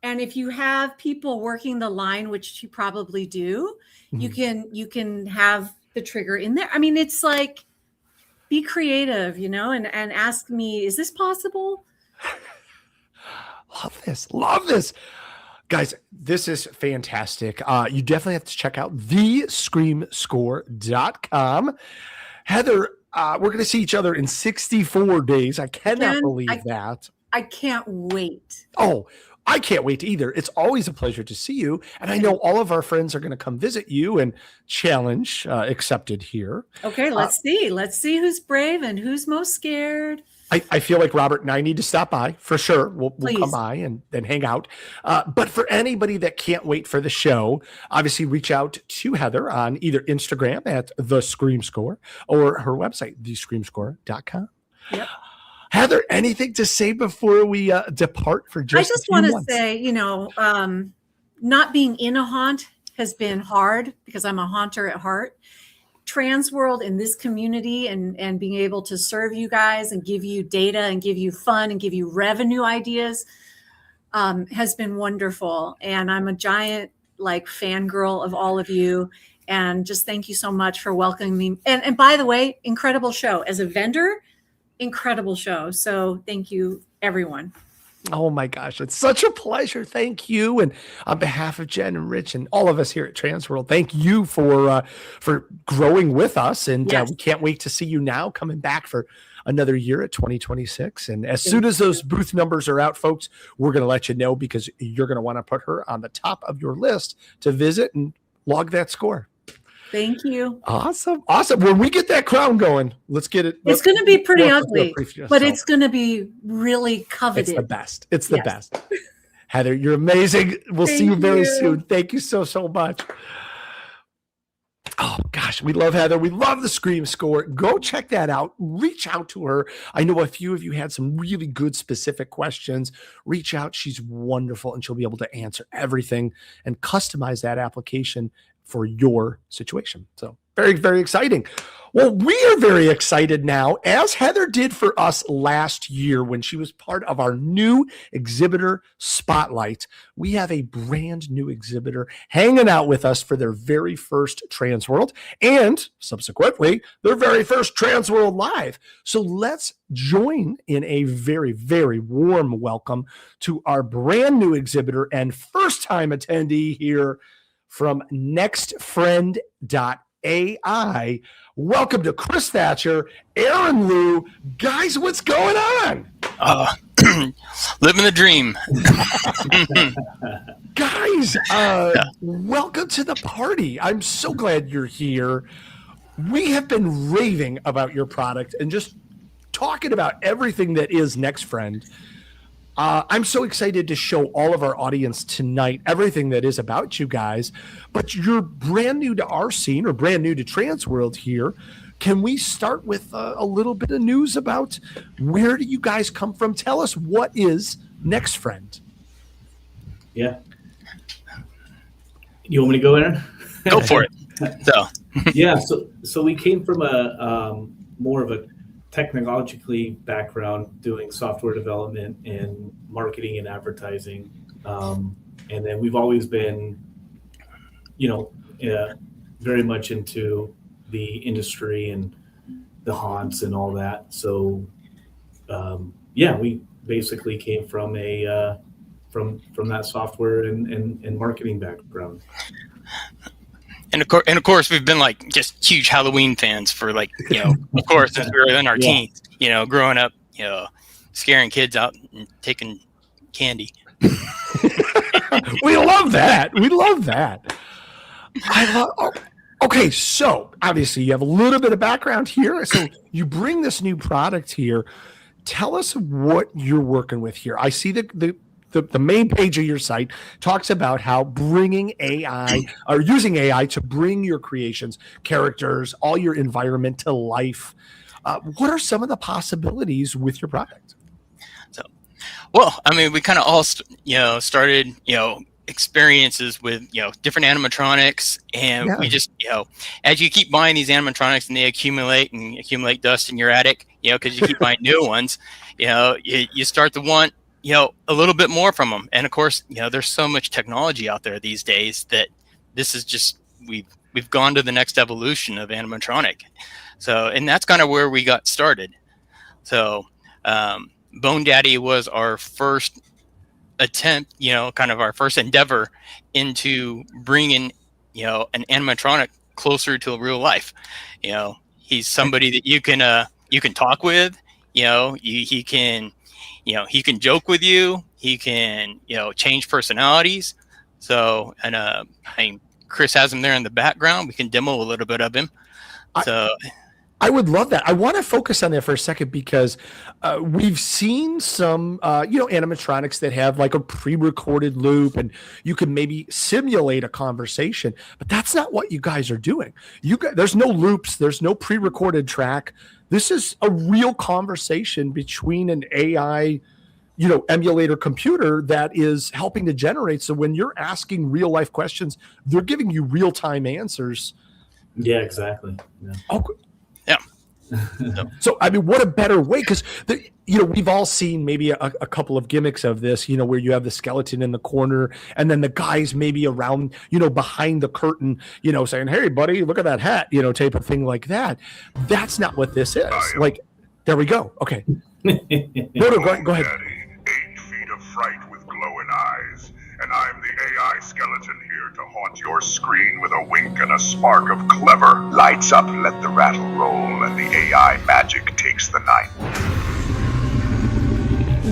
And if you have people working the line, which you probably do, you can have the trigger in there. I mean, it's like, be creative, and ask me, is this possible? Love this. Guys, this is fantastic. You definitely have to check out thescreamscore.com. Heather, we're going to see each other in 64 days. I cannot believe that. I can't wait. Oh, I can't wait either. It's always a pleasure to see you. And I know all of our friends are going to come visit you and challenge accepted here. Okay, let's see. Let's see who's brave and who's most scared. I feel like Robert and I need to stop by for sure. We'll come by and then hang out. But for anybody that can't wait for the show, obviously reach out to Heather on either Instagram at The Scream Score or her website, thescreamscore.com. Yep. Heather, anything to say before we depart for just I just want to say, not being in a haunt has been hard because I'm a haunter at heart. TransWorld in this community and being able to serve you guys and give you data and give you fun and give you revenue ideas has been wonderful. And I'm a giant fangirl of all of you. And just thank you so much for welcoming me. And by the way, incredible show. As a vendor, incredible show. So thank you, everyone. Oh my gosh, it's such a pleasure. Thank you. And on behalf of Jen and Rich and all of us here at TransWorld, thank you for growing with us. And we can't wait to see you now coming back for another year at 2026. And as soon as those booth numbers are out, folks, we're going to let you know because you're going to want to put her on the top of your list to visit and log that score. Thank you. Awesome. When we get that crown going, let's get it. It's going to be pretty ugly, but it's going to be really coveted. It's the best. It's the best. Heather, you're amazing. We'll see you very soon. Thank you so much. Oh gosh, we love Heather. We love the Scream score. Go check that out. Reach out to her. I know a few of you had some really good specific questions. Reach out. She's wonderful and she'll be able to answer everything and customize that application for your situation. So very, very exciting. Well, we are very excited now, as Heather did for us last year when she was part of our new Exhibitor Spotlight. We have a brand new exhibitor hanging out with us for their very first TransWorld and subsequently their very first TransWorld Live. So let's join in a very, very warm welcome to our brand new exhibitor and first time attendee here from Nextfriend.ai. Welcome to Chris Thatcher, Aaron Liu. Guys, what's going on? Living the dream. Guys, welcome to the party. I'm so glad you're here. We have been raving about your product and just talking about everything that is Nextfriend. I'm so excited to show all of our audience tonight everything that is about you guys, but you're brand new to our scene or brand new to TransWorld here. Can we start with a little bit of news about where do you guys come from? Tell us, what is Nextfriend? Yeah. You want me to go, Aaron? Go for it. So we came from a more of a technologically background doing software development and marketing and advertising. And then we've always been, very much into the industry and the haunts and all that. So, we basically came from from that software and marketing background. And of course, we've been just huge Halloween fans for of course, since we were in our teens, growing up, scaring kids out and taking candy. We love that. Okay, so obviously you have a little bit of background here. So you bring this new product here. Tell us what you're working with here. I see the main page of your site talks about how bringing AI or using AI to bring your creations, characters, all your environment to life. What are some of the possibilities with your product? We kind of all, started, experiences with, different animatronics. And we just, as you keep buying these animatronics and they accumulate dust in your attic, because you keep buying new ones, you start to want, a little bit more from them. And of course, there's so much technology out there these days that this is just, we've gone to the next evolution of animatronic. So, and that's kind of where we got started. So, Bone Daddy was our first attempt, kind of our first endeavor into bringing, an animatronic closer to real life. He's somebody that you can talk with, he can joke with you. He can, change personalities. So, and Chris has him there in the background. We can demo a little bit of him. So I would love that. I want to focus on that for a second because we've seen some, animatronics that have like a pre-recorded loop, and you can maybe simulate a conversation. But that's not what you guys are doing. There's no loops. There's no pre-recorded track. This is a real conversation between an AI, emulator computer that is helping to generate. So when you're asking real life questions, they're giving you real time answers. Yeah, exactly. Yeah. Oh, yeah. So, I mean, what a better way? Because, we've all seen maybe a couple of gimmicks of this, where you have the skeleton in the corner and then the guys maybe around, behind the curtain, saying, hey, buddy, look at that hat, type of thing like that. That's not what this is. Like, there we go. Okay. No, go ahead. 8 feet of fright with glowing eyes, and I'm the AI skeleton here to haunt your screen with a wink and a spark of clever. Lights up, let the rattle roll, and the AI magic takes the night.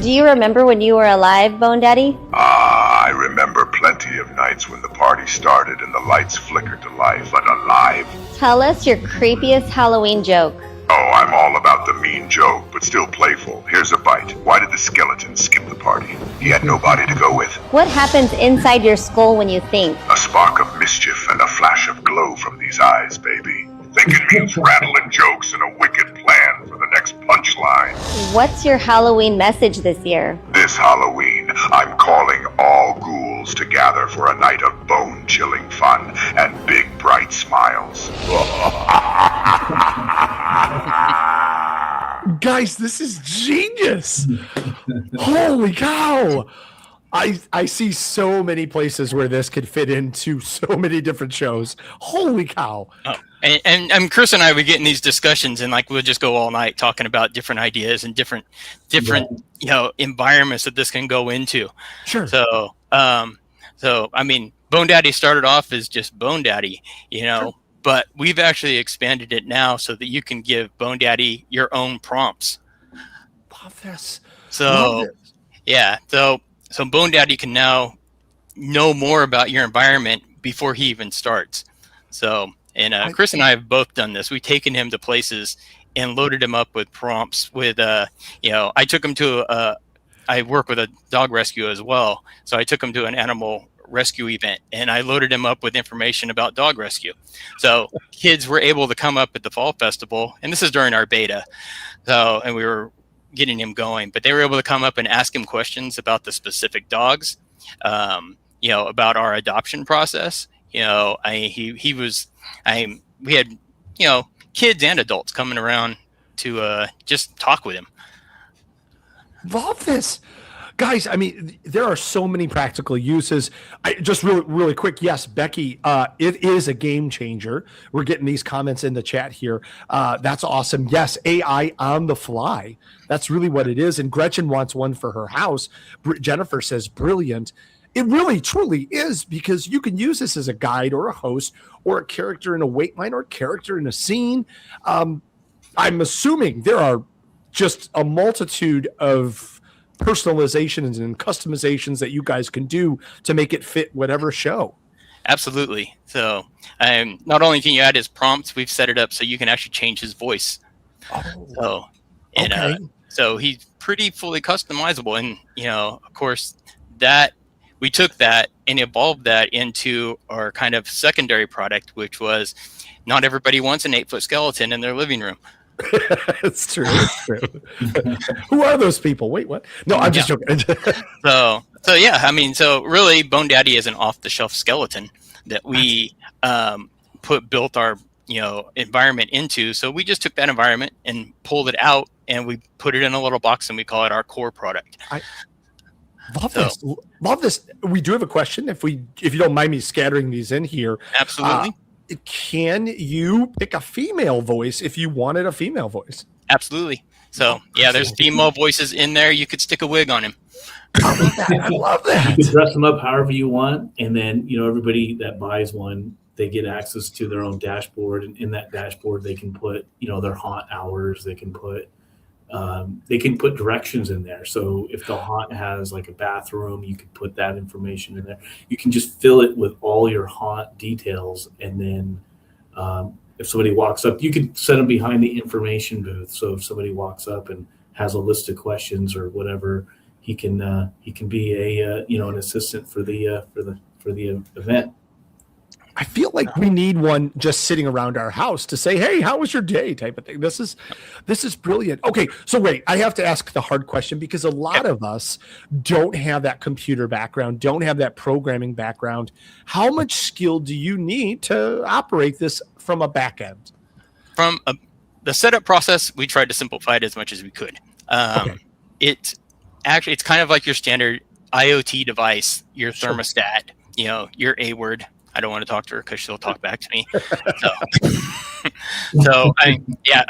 Do you remember when you were alive, Bone Daddy? I remember plenty of nights when the party started and the lights flickered to life, but alive. Tell us your creepiest Halloween joke. Oh, I'm all about the mean joke, but still playful. Here's a bite. Why did the skeleton skip the party? He had nobody to go with. What happens inside your skull when you think? A spark of mischief and a flash of glow from these eyes, baby. Thinking means rattling jokes and a wicked plan for the next punchline. What's your Halloween message this year? This Halloween, I'm calling all ghouls to gather for a night of bone-chilling fun and big, bright smiles. Guys, this is genius. Holy cow. I see so many places where this could fit into so many different shows. Holy cow. Oh, and Chris and I would get in these discussions, and like we'll just go all night talking about different ideas and different environments that this can go into. Sure. So I mean, Bone Daddy started off as just Bone Daddy, Sure. but we've actually expanded it now so that you can give Bone Daddy your own prompts. Love this. So yeah, so Bone Daddy can now know more about your environment before he even starts. So, and Chris and I have both done this. We've taken him to places and loaded him up with prompts with, I took him to, I work with a dog rescue as well. So I took him to an animal rescue event and I loaded him up with information about dog rescue. So kids were able to come up at the fall festival, and this is during our beta. So, and we were getting him going, but they were able to come up and ask him questions about the specific dogs, about our adoption process. We had, kids and adults coming around to just talk with him. Love this. Guys, I mean, there are so many practical uses. Just really quick. Yes, Becky, it is a game changer. We're getting these comments in the chat here. That's awesome. Yes, AI on the fly. That's really what it is. And Gretchen wants one for her house. Jennifer says, brilliant. It really, truly is, because you can use this as a guide or a host or a character in a wait line or a character in a scene. I'm assuming there are just a multitude of personalizations and customizations that you guys can do to make it fit whatever show. Absolutely. So not only can you add his prompts, we've set it up so you can actually change his voice. So he's pretty fully customizable. And, of course, that we took that and evolved that into our kind of secondary product, which was not everybody wants an 8-foot skeleton in their living room. It's true. It's true. Who are those people? Wait, what? No, I'm just joking. So yeah, I mean, so really, Bone Daddy is an off-the-shelf skeleton that we built our environment into. So we just took that environment and pulled it out, and we put it in a little box, and we call it our core product. This. Love this. We do have a question. If you don't mind me scattering these in here. Absolutely. Can you pick a female voice if you wanted a female voice? Absolutely. So yeah, there's female voices in there. You could stick a wig on him. I love that. You can dress them up however you want, and then everybody that buys one, they get access to their own dashboard, and in that dashboard they can put their haunt hours. They can put directions in there. So if the haunt has like a bathroom, you can put that information in there. You can just fill it with all your haunt details, and then if somebody walks up, you could set them behind the information booth. So if somebody walks up and has a list of questions or whatever, he can be a an assistant for the event. I feel like we need one just sitting around our house to say, "Hey, how was your day?" type of thing. This is brilliant. Okay, so wait, I have to ask the hard question because a lot of us don't have that computer background, don't have that programming background. How much skill do you need to operate this from a back end? From the setup process, we tried to simplify it as much as we could. It's kind of like your standard IoT device, your thermostat, your A word. I don't want to talk to her because she'll talk back to me.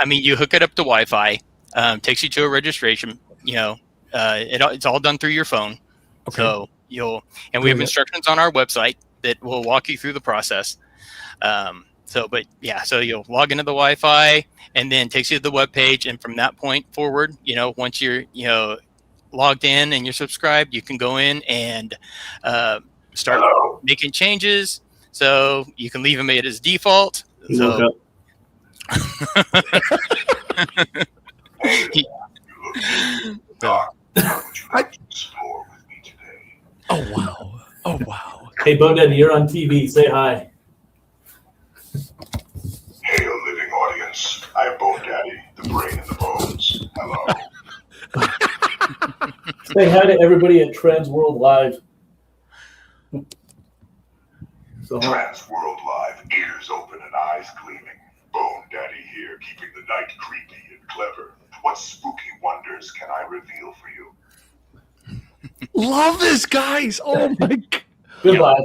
You hook it up to Wi-Fi, takes you to a registration. It's all done through your phone. Okay. So we have instructions on our website that will walk you through the process. So you'll log into the Wi-Fi and then takes you to the web page, and from that point forward, once you're logged in and you're subscribed, you can go in and start making changes. So you can leave them as default. So Oh wow. Hey, Bone Daddy, you're on TV. Say hi. Hail, living audience. I am Bone Daddy, the brain and the bones. Hello. Say hi to everybody at TransWorld Live. TransWorld Live, ears open and eyes gleaming. Bone Daddy here, keeping the night creepy and clever. What spooky wonders can I reveal for you? Love this, guys. Oh my God. Goodbye.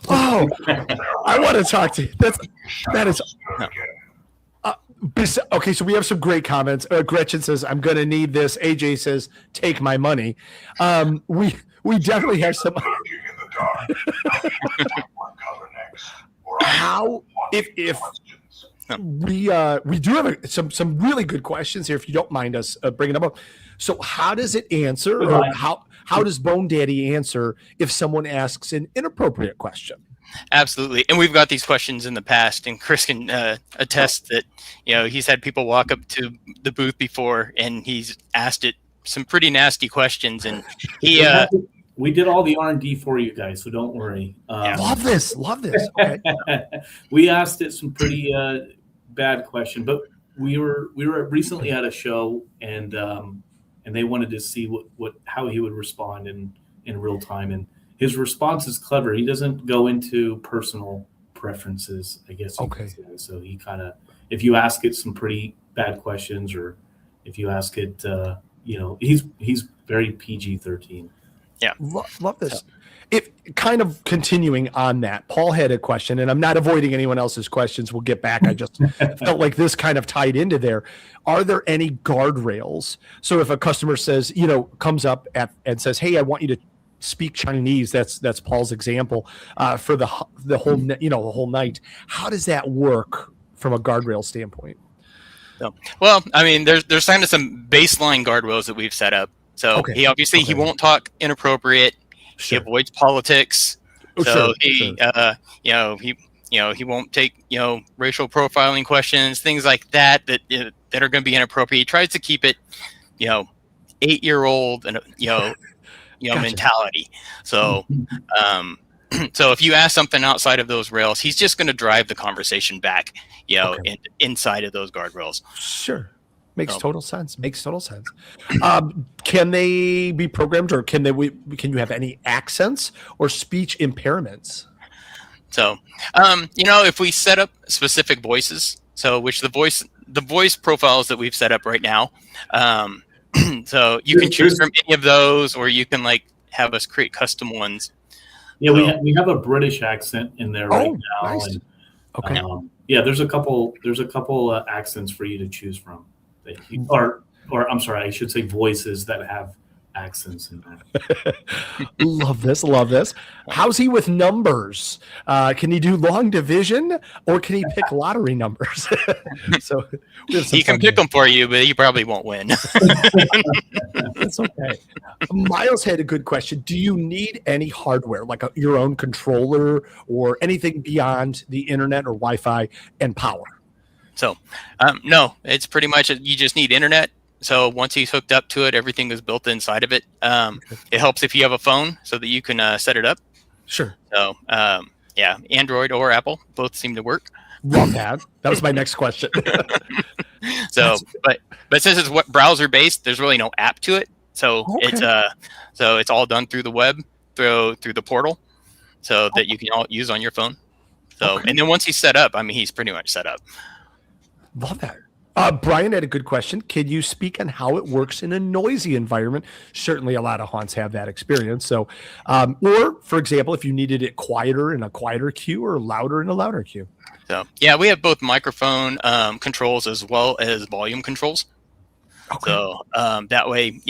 Oh, I want to talk to you. That is. Okay, so we have some great comments. Gretchen says, "I'm going to need this." AJ says, "Take my money." We definitely have some. How if we do have some really good questions here, if you don't mind us bringing them up. So how does it answer, or how does Bone Daddy answer if someone asks an inappropriate question? Absolutely. And we've got these questions in the past, and Chris can attest that, he's had people walk up to the booth before and he's asked it some pretty nasty questions, and he we did all the R&D for you guys, so don't worry. Love this. Okay. We asked it some pretty bad question, but we were recently at a show, and they wanted to see how he would respond in real time, and his response is clever. He doesn't go into personal preferences, I guess you could say. So he kind of, if you ask it some pretty bad questions, or if you ask it, he's very PG-13. Yeah, love this. If kind of continuing on that, Paul had a question, and I'm not avoiding anyone else's questions. We'll get back. I just felt like this kind of tied into there. Are there any guardrails? So if a customer says, comes up and says, "Hey, I want you to speak Chinese," that's Paul's example, for the whole night. How does that work from a guardrail standpoint? Well, I mean, there's kind of some baseline guardrails that we've set up. So he won't talk inappropriate. Sure. He avoids politics. He won't take racial profiling questions, things like that that are going to be inappropriate. He tries to keep it 8-year-old and Gotcha. mentality. So so if you ask something outside of those rails, he's just going to drive the conversation back inside of those guardrails. Sure. Makes total sense. Can they be programmed, or can you have any accents or speech impairments? So, if we set up specific voices, the voice profiles that we've set up right now, so you can choose from any of those, or you can have us create custom ones. Yeah, we have a British accent in there right now. Nice. And, there's a couple accents for you to choose from. Or I'm sorry, I should say voices that have accents in there. Love this. How's he with numbers? Can he do long division, or can he pick lottery numbers? So he can pick them for you, but he probably won't win. That's okay. Miles had a good question. Do you need any hardware, like your own controller or anything beyond the internet or Wi-Fi and power? So, no, it's pretty much you just need internet. So once he's hooked up to it, everything is built inside of it. It helps if you have a phone so that you can set it up. Sure. So, yeah, Android or Apple both seem to work. Love that. That was my next question. So, but since it's browser based, there's really no app to it. So it's all done through the web, through the portal, so that you can all use on your phone. So, and then once he's set up, I mean, he's pretty much set up. Love that. Brian had a good question. Can you speak on how it works in a noisy environment? Certainly a lot of haunts have that experience. So, or for example, if you needed it quieter in a quieter queue or louder in a louder queue. So, yeah, we have both microphone controls as well as volume controls. Okay. So that way,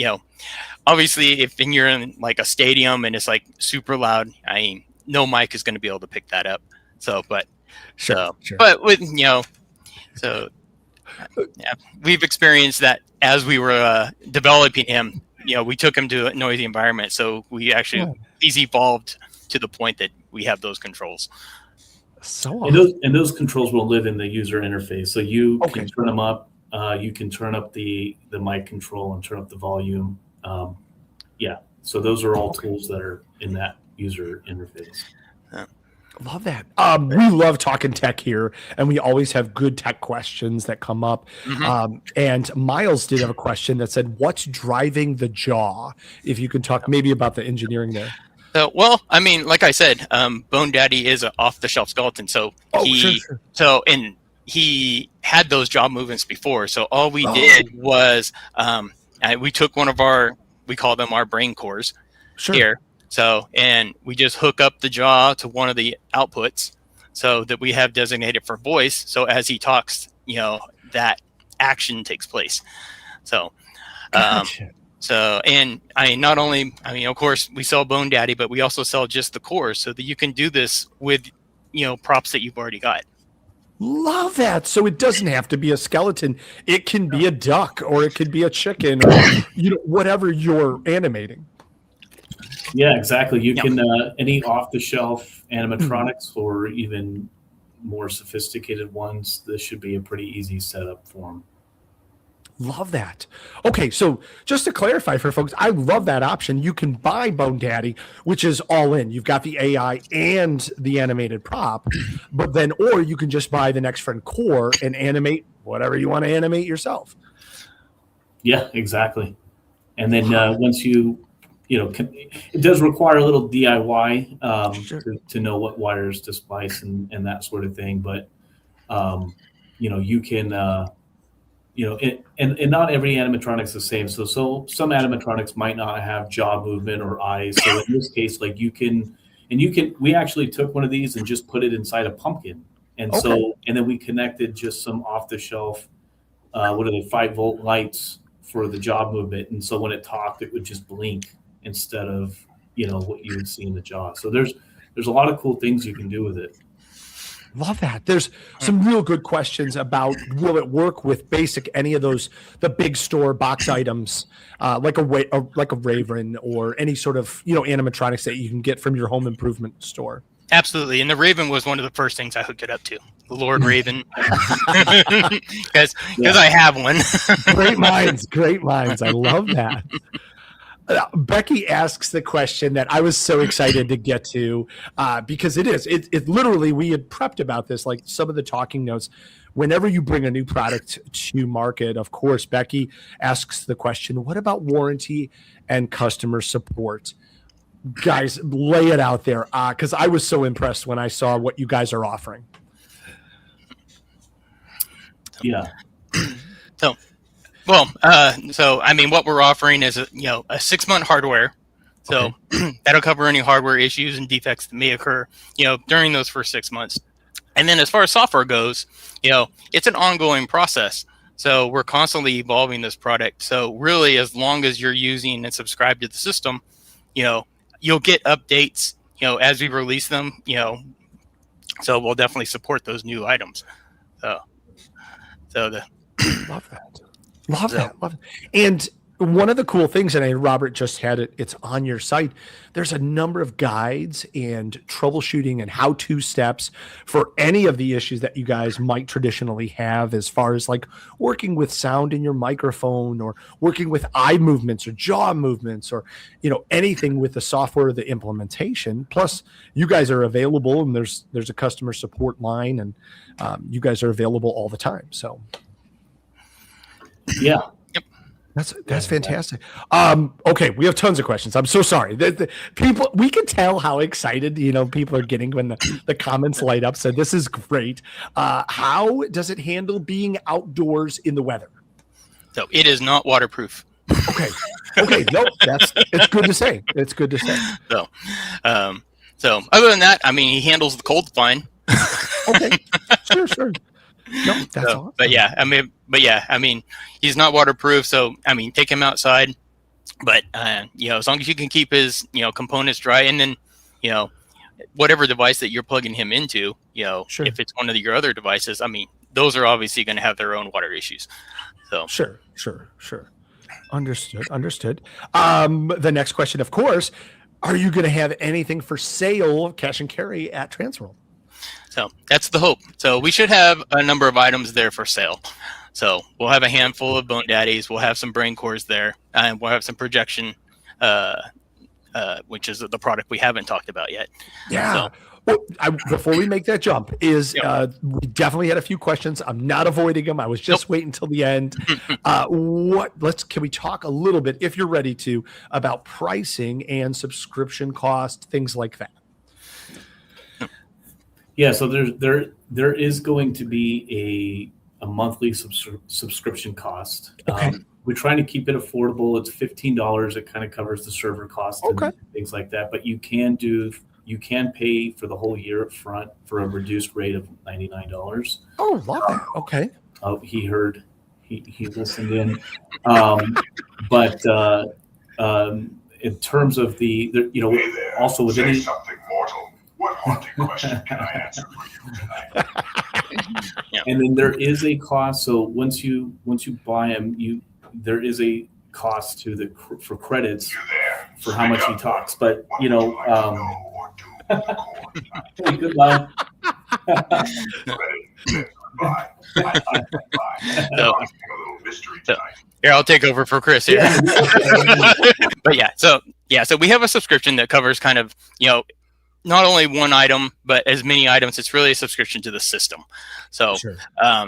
obviously if you're in like a stadium and it's like super loud, I mean, no mic is going to be able to pick that up. So, but with, so yeah, we've experienced that as we were developing him, we took him to a noisy environment. So he's evolved to the point that we have those controls. So and those controls will live in the user interface. So you can turn them up. You can turn up the mic control and turn up the volume. So those are all tools that are in that user interface. Love that. We love talking tech here, and we always have good tech questions that come up. Mm-hmm. And Miles did have a question that said, "What's driving the jaw?" If you can talk maybe about the engineering there. Well, I mean, like I said, Bone Daddy is an off-the-shelf skeleton, so and he had those jaw movements before. So all we did was we took one of we call them our brain cores here. So, and we just hook up the jaw to one of the outputs so that we have designated for voice. So as he talks, that action takes place. So, and of course we sell Bone Daddy, but we also sell just the cores so that you can do this with, props that you've already got. Love that. So it doesn't have to be a skeleton. It can be a duck, or it could be a chicken, or whatever you're animating. Yeah, exactly. You can any off-the-shelf animatronics or even more sophisticated ones. This should be a pretty easy setup for them. Love that. Okay, so just to clarify for folks, I love that option. You can buy Bone Daddy, which is all in. You've got the AI and the animated prop, or you can just buy the Nextfriend core and animate whatever you want to animate yourself. Yeah, exactly. And then once it does require a little DIY to know what wires to splice and that sort of thing. But, you can, and not every animatronic is the same. So some animatronics might not have jaw movement or eyes. So in this case, we actually took one of these and just put it inside a pumpkin. And and then we connected just some off the shelf, 5-volt lights for the jaw movement. And so when it talked, it would just blink instead of what you would see in the jaw. So there's a lot of cool things you can do with it. Love that. There's some real good questions about, will it work with any of the big store box items, like a Raven or any sort of animatronics that you can get from your home improvement store. Absolutely. And the Raven was one of the first things I hooked it up to. The Lord Raven. Because I have one. Great minds. I love that. Becky asks the question that I was so excited to get to because it literally, we had prepped about this, like some of the talking notes. Whenever you bring a new product to market, of course, Becky asks the question, what about warranty and customer support? Guys, lay it out there because I was so impressed when I saw what you guys are offering. Yeah. So I mean, what we're offering is a 6-month hardware. So that'll cover any hardware issues and defects that may occur, during those first 6 months. And then as far as software goes, it's an ongoing process. So we're constantly evolving this product. So really, as long as you're using and subscribe to the system, you'll get updates, as we release them, so we'll definitely support those new items. Love that. And one of the cool things, and Robert just had it, it's on your site. There's a number of guides and troubleshooting and how-to steps for any of the issues that you guys might traditionally have, as far as like working with sound in your microphone, or working with eye movements or jaw movements, or, you know, anything with the software or the implementation. Plus, you guys are available, and there's a customer support line, and you guys are available all the time. So, yeah. That's fantastic. Okay, we have tons of questions. I'm so sorry. The people, we can tell how excited, you know, people are getting when the comments light up. So this is great. How does it handle being outdoors in the weather? So it is not waterproof. Okay. No, it's good to say. It's good to say. So, other than that, I mean, he handles the cold fine. Okay, sure. No, that's awesome. But yeah, I mean, he's not waterproof. So, I mean, take him outside, but, you know, as long as you can keep his, you know, components dry, and then, you know, whatever device that you're plugging him into, you know, if it's one of your other devices, I mean, those are obviously going to have their own water issues. So sure. Understood. The next question, of course, are you going to have anything for sale, cash and carry, at TransWorld? So that's the hope. So we should have a number of items there for sale. So we'll have a handful of Bone Daddies. We'll have some brain cores there, and we'll have some projection, which is the product we haven't talked about yet. Yeah. Well, before we make that jump, we definitely had a few questions. I'm not avoiding them. I was just waiting until the end. Can we talk a little bit, if you're ready to, about pricing and subscription cost, things like that? Yeah, so there is going to be a monthly subscription cost. Okay. We're trying to keep it affordable. It's $15. It kind of covers the server cost and things like that. But you can pay for the whole year up front for a reduced rate of $99. Oh, love that. Okay. Oh, he heard. He listened in. But in terms of also with any. What haunting question can I answer for you tonight? And then there is a cost. So once you buy them, there is a cost for credits for how much he talks. But hey, good luck. Here, I'll take over for Chris here. But so we have a subscription that covers kind of, you know, not only one item, but as many items. It's really a subscription to the system. So,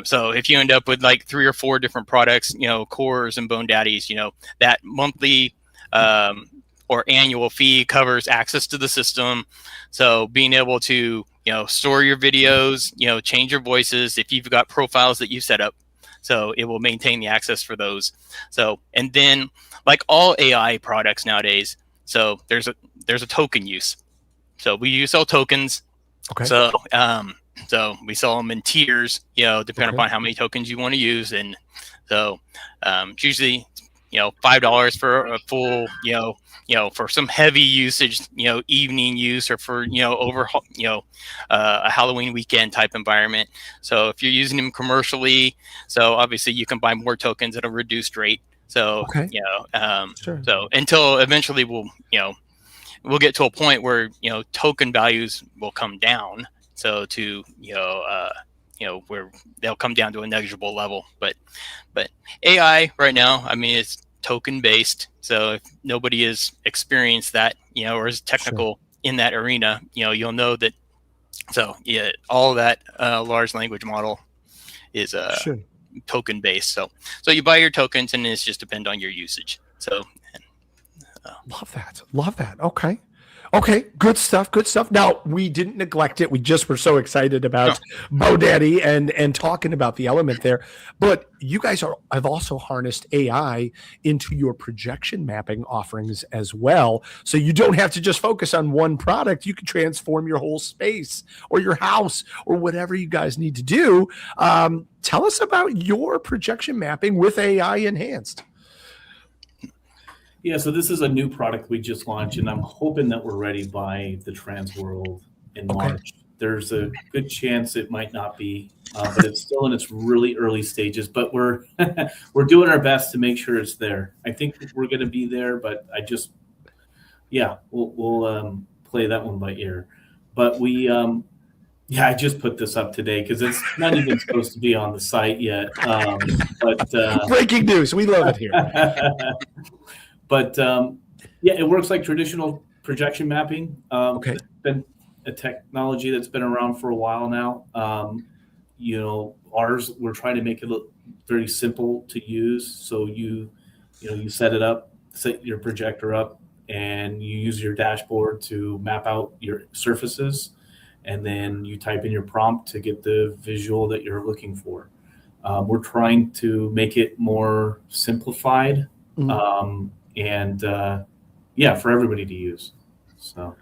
so if you end up with like 3 or 4 different products, you know, cores and Bone Daddies, you know, that monthly or annual fee covers access to the system. So being able to, you know, store your videos, you know, change your voices if you've got profiles that you set up. So it will maintain the access for those. So, and then like all AI products nowadays, so there's a token use. So we sell tokens. Okay. So so we sell them in tiers, you know, depending upon how many tokens you want to use. And so it's usually, you know, $5 for a full, you know, for some heavy usage, you know, evening use, or for, you know, a Halloween weekend type environment. So if you're using them commercially, so obviously you can buy more tokens at a reduced rate. So, you know, so until eventually we'll get to a point where, you know, token values will come down. So to, you know, where they'll come down to a negligible level. But AI right now, I mean, it's token based. So if nobody has experienced that, you know, or is technical in that arena, you know, you'll know that. So yeah, all of that large language model is token based. So you buy your tokens, and it's just depend on your usage. So love that. Okay, good stuff. Now, we didn't neglect it. We just were so excited about Bone Daddy and talking about the element there. But you guys have also harnessed AI into your projection mapping offerings as well. So you don't have to just focus on one product. You can transform your whole space or your house or whatever you guys need to do. Tell us about your projection mapping with AI enhanced. Yeah, so this is a new product we just launched, and I'm hoping that we're ready by the TransWorld in March. there's a good chance it might not be, but it's still in its really early stages. But we're we're doing our best to make sure it's there. I think we're going to be there, but we'll play that one by ear. But I just put this up today because it's not even supposed to be on the site yet. Breaking news, we love it here. But it works like traditional projection mapping. It's been a technology that's been around for a while now. Ours, we're trying to make it look very simple to use. So you set it up, set your projector up, and you use your dashboard to map out your surfaces, and then you type in your prompt to get the visual that you're looking for. We're trying to make it more simplified, for everybody to use. So.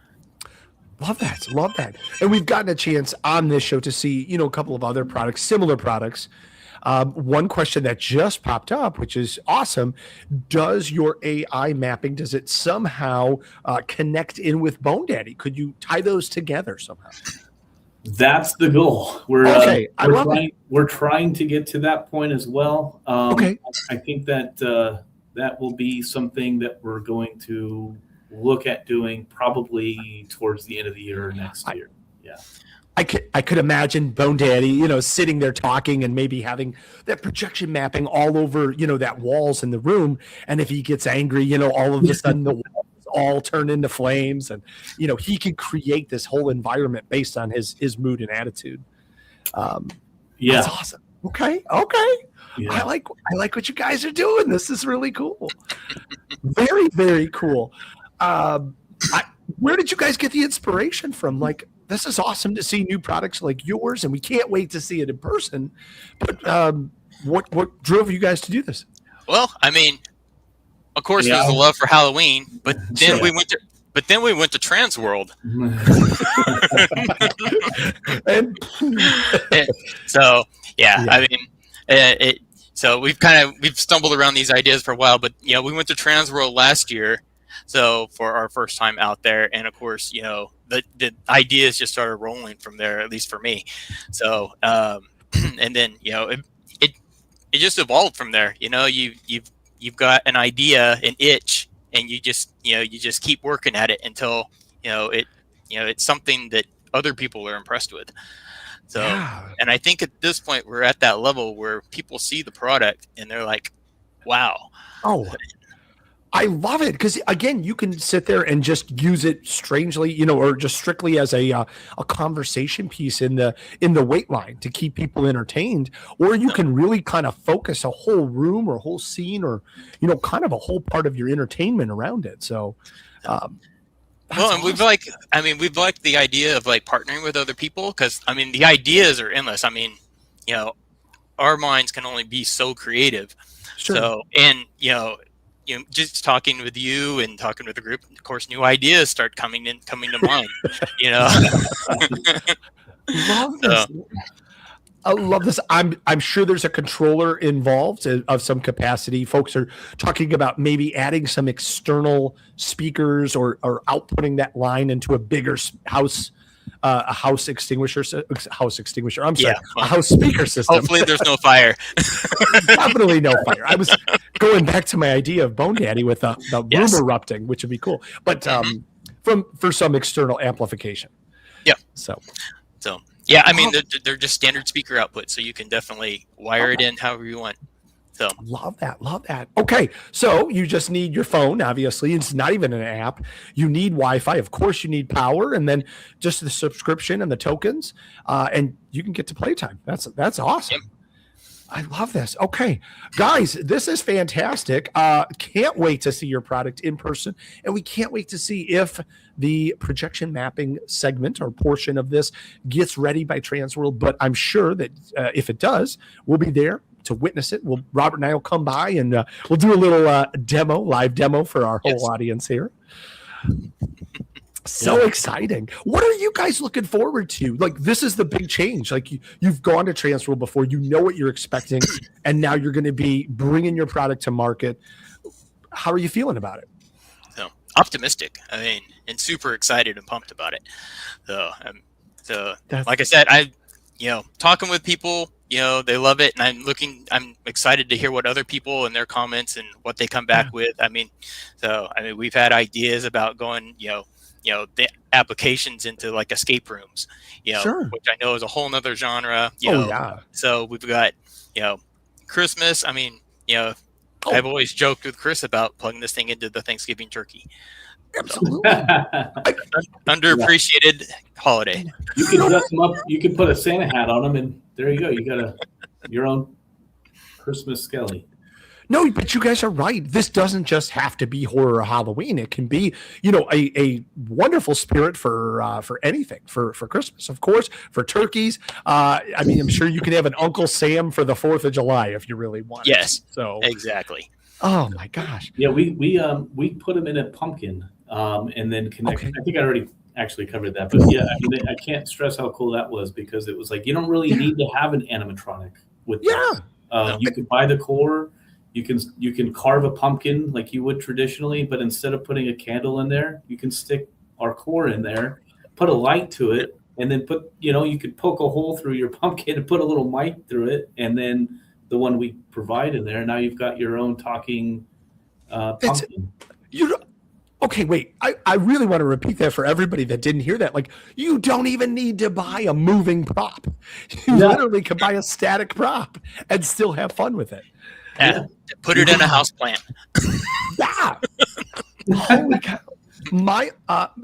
Love that. And we've gotten a chance on this show to see, a couple of other products, similar products. One question that just popped up, which is awesome. Does your AI mapping, does it somehow connect in with Bone Daddy? Could you tie those together somehow? That's the goal. We're trying to get to that point as well. I think that that will be something that we're going to look at doing probably towards the end of the year or next year. Yeah. I could imagine Bone Daddy, sitting there talking and maybe having that projection mapping all over, that walls in the room. And if he gets angry, all of a sudden the walls all turn into flames, and, he can create this whole environment based on his mood and attitude. That's awesome. Okay. Yeah. I like what you guys are doing. This is really cool. Very, very cool. Where did you guys get the inspiration from? Like, this is awesome to see new products like yours, and we can't wait to see it in person. But what drove you guys to do this? Well, I mean, of course, there's a love for Halloween, but then we went to TransWorld. I mean, so we've stumbled around these ideas for a while, but we went to TransWorld last year. So for our first time out there, and of course, the ideas just started rolling from there, at least for me. So, and then it just evolved from there. You've got an idea, an itch, and you just keep working at it until it's something that other people are impressed with. So, and I think at this point we're at that level where people see the product and they're like, "Wow!" Oh. I love it because, again, you can sit there and just use it strangely, or just strictly as a conversation piece in the wait line to keep people entertained, or you can really kind of focus a whole room or whole scene or, kind of a whole part of your entertainment around it. So, and awesome. we've liked the idea of partnering with other people because, the ideas are endless. Our minds can only be so creative. Sure. So, and, just talking with you and talking with the group, of course, new ideas start coming to mind. Love this. I love this. I'm sure there's a controller involved of some capacity. Folks are talking about maybe adding some external speakers or outputting that line into a bigger house extinguisher. I'm sorry, a house speaker system. Hopefully there's no fire. Definitely no fire. I was going back to my idea of Bone Daddy with the room erupting, which would be cool. But for some external amplification. Yeah. So they're just standard speaker output, so you can definitely wire it in however you want. So love that. Okay, so you just need your phone. Obviously, it's not even an app. You need Wi-Fi, of course. You need power, and then just the subscription and the tokens, and you can get to playtime. That's awesome. Yep. I love this. Okay, guys, this is fantastic. Can't wait to see your product in person, and we can't wait to see if the projection mapping segment or portion of this gets ready by TransWorld. But I'm sure that if it does, we'll be there to witness it. Robert and I will come by and we'll do a little live demo for our whole audience here. So exciting. What are you guys looking forward to? Like, this is the big change. Like, you've gone to TransWorld before, you know what you're expecting, and now you're going to be bringing your product to market. How are you feeling about it? So optimistic. And super excited and pumped about it. So So, like I said, talking with people, they love it, and I'm excited to hear what other people and their comments and what they come back with. We've had ideas about going, the applications into like escape rooms, Sure. which I know is a whole nother genre. Yeah. So we've got, Christmas. I've always joked with Chris about plugging this thing into the Thanksgiving turkey. Absolutely. Underappreciated holiday. You can dress them up. You can put a Santa hat on them, and there you go. You got your own Christmas Skelly. No, but you guys are right. This doesn't just have to be horror or Halloween. It can be, a wonderful spirit for anything, for Christmas, of course, for turkeys. I'm sure you can have an Uncle Sam for the 4th of July if you really want. Yes. So exactly. Oh my gosh. Yeah, we put them in a pumpkin, and then connect. Okay. I think I already actually covered that, but yeah, I can't stress how cool that was, because it was like, you don't really need to have an animatronic with that. You can buy the core. You can carve a pumpkin like you would traditionally, but instead of putting a candle in there, you can stick our core in there, put a light to it, and then you could poke a hole through your pumpkin and put a little mic through it, and then the one we provide in there, now you've got your own talking pumpkin. Okay, wait. I really want to repeat that for everybody that didn't hear that. Like, you don't even need to buy a moving prop. You literally can buy a static prop and still have fun with it. Yeah. Put it in a house plant. Yeah. Holy cow.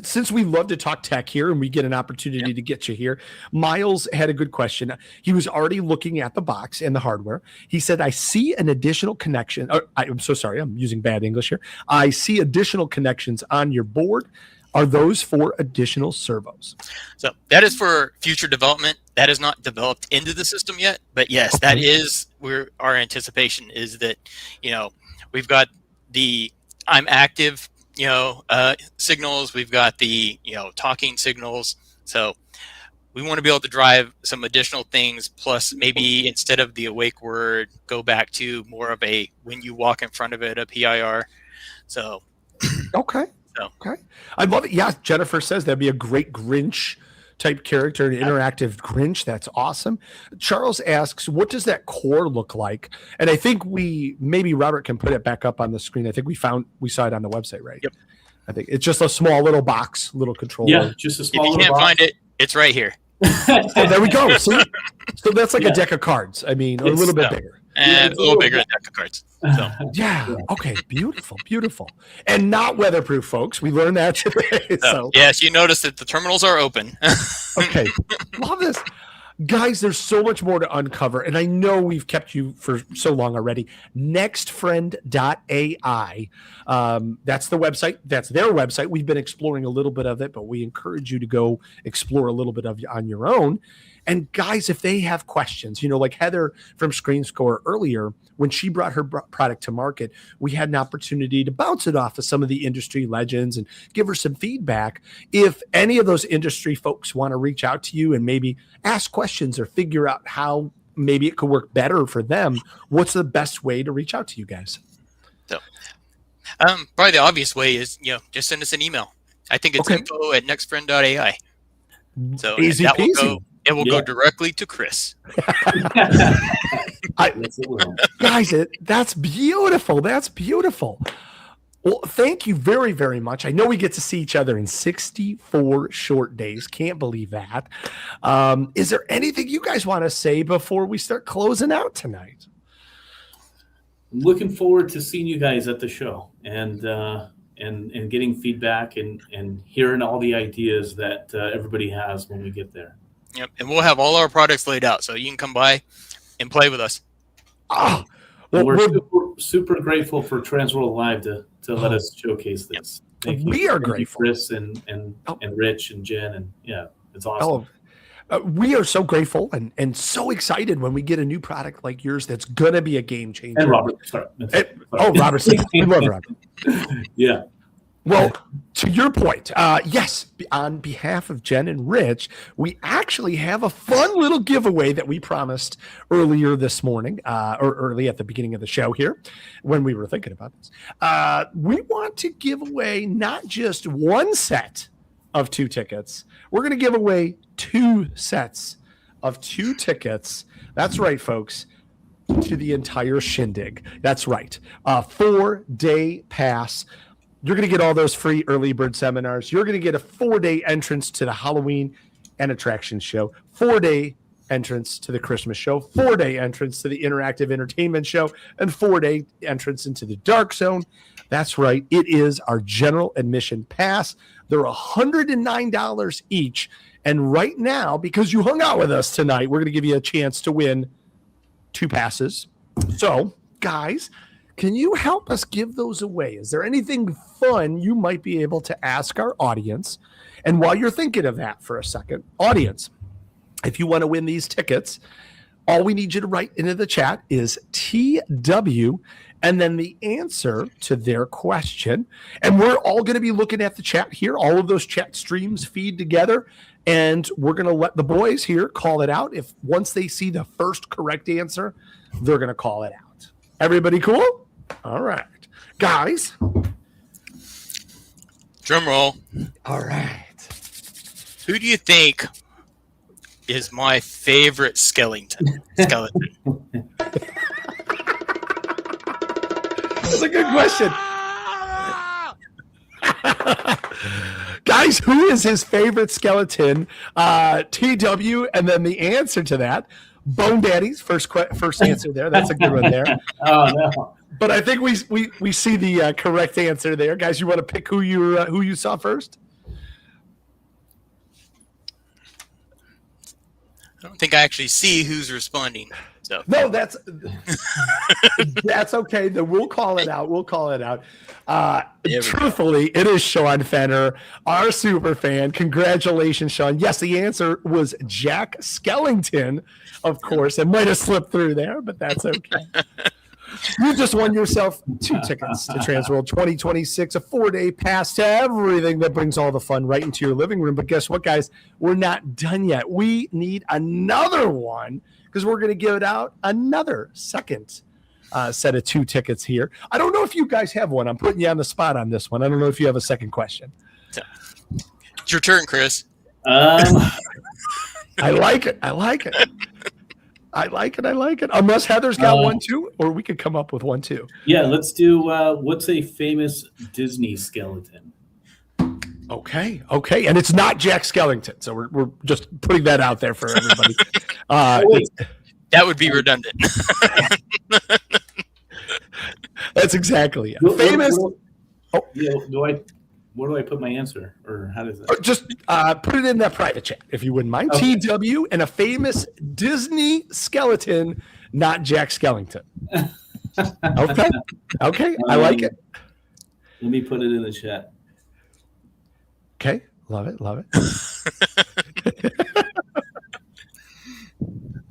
Since we love to talk tech here and we get an opportunity to get you here, Miles had a good question. He was already looking at the box and the hardware. He said, I see an additional connection. I'm so sorry. I'm using bad English here. I see additional connections on your board. Are those for additional servos? So that is for future development. That is not developed into the system yet, but yes, that is where our anticipation is that, we've got the I'm active, signals. We've got the, talking signals. So we want to be able to drive some additional things. Plus maybe instead of the awake word, go back to more of a, when you walk in front of it, a PIR. So. Okay. Okay. I love it. Yeah. Jennifer says that'd be a great Grinch type character, an interactive Grinch. That's awesome. Charles asks, what does that core look like? And I think maybe Robert can put it back up on the screen. I think we saw it on the website, right? Yep. I think it's just a small little box, little controller. Yeah, just a small little box. If you can't find it, it's right here. Oh, there we go. See? So that's like a deck of cards. A little bit bigger. And a little bigger deck of cards. So. Yeah. Okay. Beautiful. Beautiful. And not weatherproof, folks. We learned that today. So yes, you noticed that the terminals are open. Okay. Love this. Guys, there's so much more to uncover. And I know we've kept you for so long already. Nextfriend.ai. That's the website. That's their website. We've been exploring a little bit of it, but we encourage you to go explore a little bit of it on your own. And guys, if they have questions, like Heather from ScreenScore earlier, when she brought her product to market, we had an opportunity to bounce it off of some of the industry legends and give her some feedback. If any of those industry folks want to reach out to you and maybe ask questions or figure out how maybe it could work better for them, what's the best way to reach out to you guys? So, probably the obvious way is, just send us an email. I think it's info@nextfriend.ai. So easy peasy. It will go directly to Chris. Guys, that's beautiful. That's beautiful. Well, thank you very, very much. I know we get to see each other in 64 short days. Can't believe that. Is there anything you guys want to say before we start closing out tonight? I'm looking forward to seeing you guys at the show and getting feedback and hearing all the ideas that everybody has when we get there. Yep, and we'll have all our products laid out, so you can come by and play with us. Oh, well, we're super grateful for TransWorld Live to let us showcase this. Thank you. We are grateful, Chris and Rich and Jen, and it's awesome. We are so grateful and so excited when we get a new product like yours that's gonna be a game changer. And Robert, sorry. Robert, we love Robert. Yeah. Well, to your point, yes, on behalf of Jen and Rich, we actually have a fun little giveaway that we promised earlier this morning, or early at the beginning of the show here, when we were thinking about this. We want to give away not just one set of 2 tickets. We're going to give away 2 sets of 2 tickets. That's right, folks, to the entire shindig. That's right. 4-day pass. You're going to get all those free early bird seminars. You're going to get a 4-day entrance to the Halloween and attraction show, 4-day entrance to the Christmas show, 4-day entrance to the interactive entertainment show, and 4-day entrance into the dark zone. That's right. It is our general admission pass. They're $109 each. And right now, because you hung out with us tonight, we're going to give you a chance to win 2 passes. So, guys, can you help us give those away? Is there anything fun you might be able to ask our audience? And while you're thinking of that for a second, audience, if you want to win these tickets, all we need you to write into the chat is TW and then the answer to their question. And we're all going to be looking at the chat here. All of those chat streams feed together. And we're going to let the boys here call it out. If once they see the first correct answer, they're going to call it out. Everybody cool? All right. Guys. Drum roll. All right. Who do you think is my favorite skeleton? That's a good question. Guys, who is his favorite skeleton? TW, and then the answer to that, Bone Daddy's first answer there. That's a good one there. Oh, no. But I think we see the correct answer there. Guys, you want to pick who you saw first? I don't think I actually see who's responding. So. No, that's okay. Then we'll call it out. Truthfully, it is Sean Fenner, our super fan. Congratulations, Sean. Yes, the answer was Jack Skellington, of course. It might have slipped through there, but that's okay. You just won yourself 2 tickets to TransWorld 2026, a 4-day pass to everything that brings all the fun right into your living room. But guess what, guys? We're not done yet. We need another one because we're going to give it out another second set of 2 tickets here. I don't know if you guys have one. I'm putting you on the spot on this one. I don't know if you have a second question. It's your turn, Chris. I like it. Unless Heather's got one too, or we could come up with one too. Yeah, let's do what's a famous Disney skeleton? Okay. And it's not Jack Skellington, so we're just putting that out there for everybody. That would be redundant. That's exactly it. Famous. Where do I put my answer, or how does that? Just put it in that private chat if you wouldn't mind. Okay. TW and a famous Disney skeleton, not Jack Skellington. Okay. I like it. Let me put it in the chat. Okay, love it.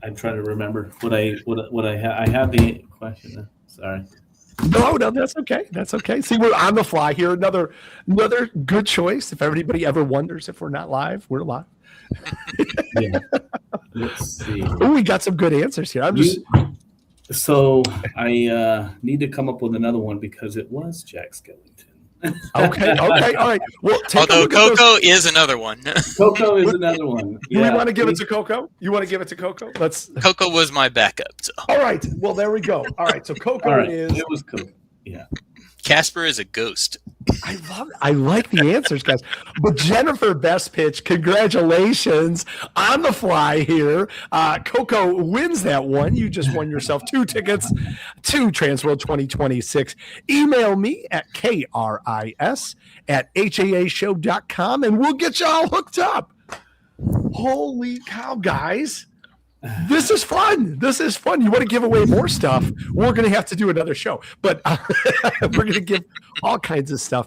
I'm trying to remember what I have. I have the question. Sorry. No, that's okay. See, we're on the fly here. Another good choice. If everybody ever wonders if we're not live, we're live. Yeah. Let's see. Oh, we got some good answers here. So I need to come up with another one because it was Jack Skellington. Okay, all right. Well, although Coco is another one. Coco is another one. Do we want to give it to Coco? You want to give it to Coco? Coco was my backup. So. All right. Well, there we go. All right. So Coco It was Coco. Yeah. Casper is a ghost. I love it. I like the answers, guys. But Jennifer, best pitch. Congratulations on the fly here. Coco wins that one. You just won yourself 2 tickets to TransWorld 2026. Email me at kris@haashow.com and we'll get you all hooked up. Holy cow, guys. This is fun. You want to give away more stuff? We're going to have to do another show, but we're going to give all kinds of stuff.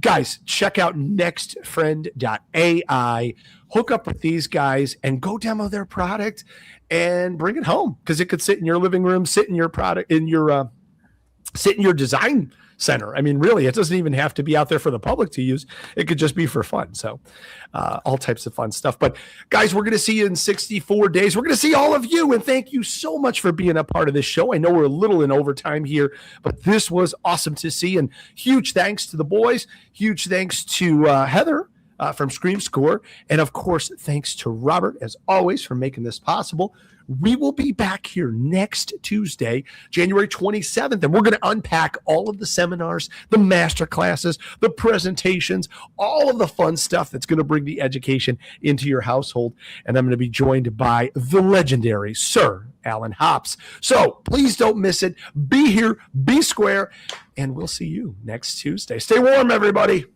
Guys, check out Nextfriend.ai. Hook up with these guys and go demo their product and bring it home because it could sit in your living room, sit in your design center. I mean, really, it doesn't even have to be out there for the public to use. It could just be for fun. So all types of fun stuff. But guys, we're going to see you in 64 days. We're going to see all of you. And thank you so much for being a part of this show. I know we're a little in overtime here, but this was awesome to see. And huge thanks to the boys. Huge thanks to Heather from Scream Score. And of course, thanks to Robert, as always, for making this possible. We will be back here next Tuesday, January 27th, and we're going to unpack all of the seminars, the master classes, the presentations, all of the fun stuff that's going to bring the education into your household. And I'm going to be joined by the legendary Sir Alan Hops. So please don't miss it. Be here, be square, and we'll see you next Tuesday. Stay warm, everybody.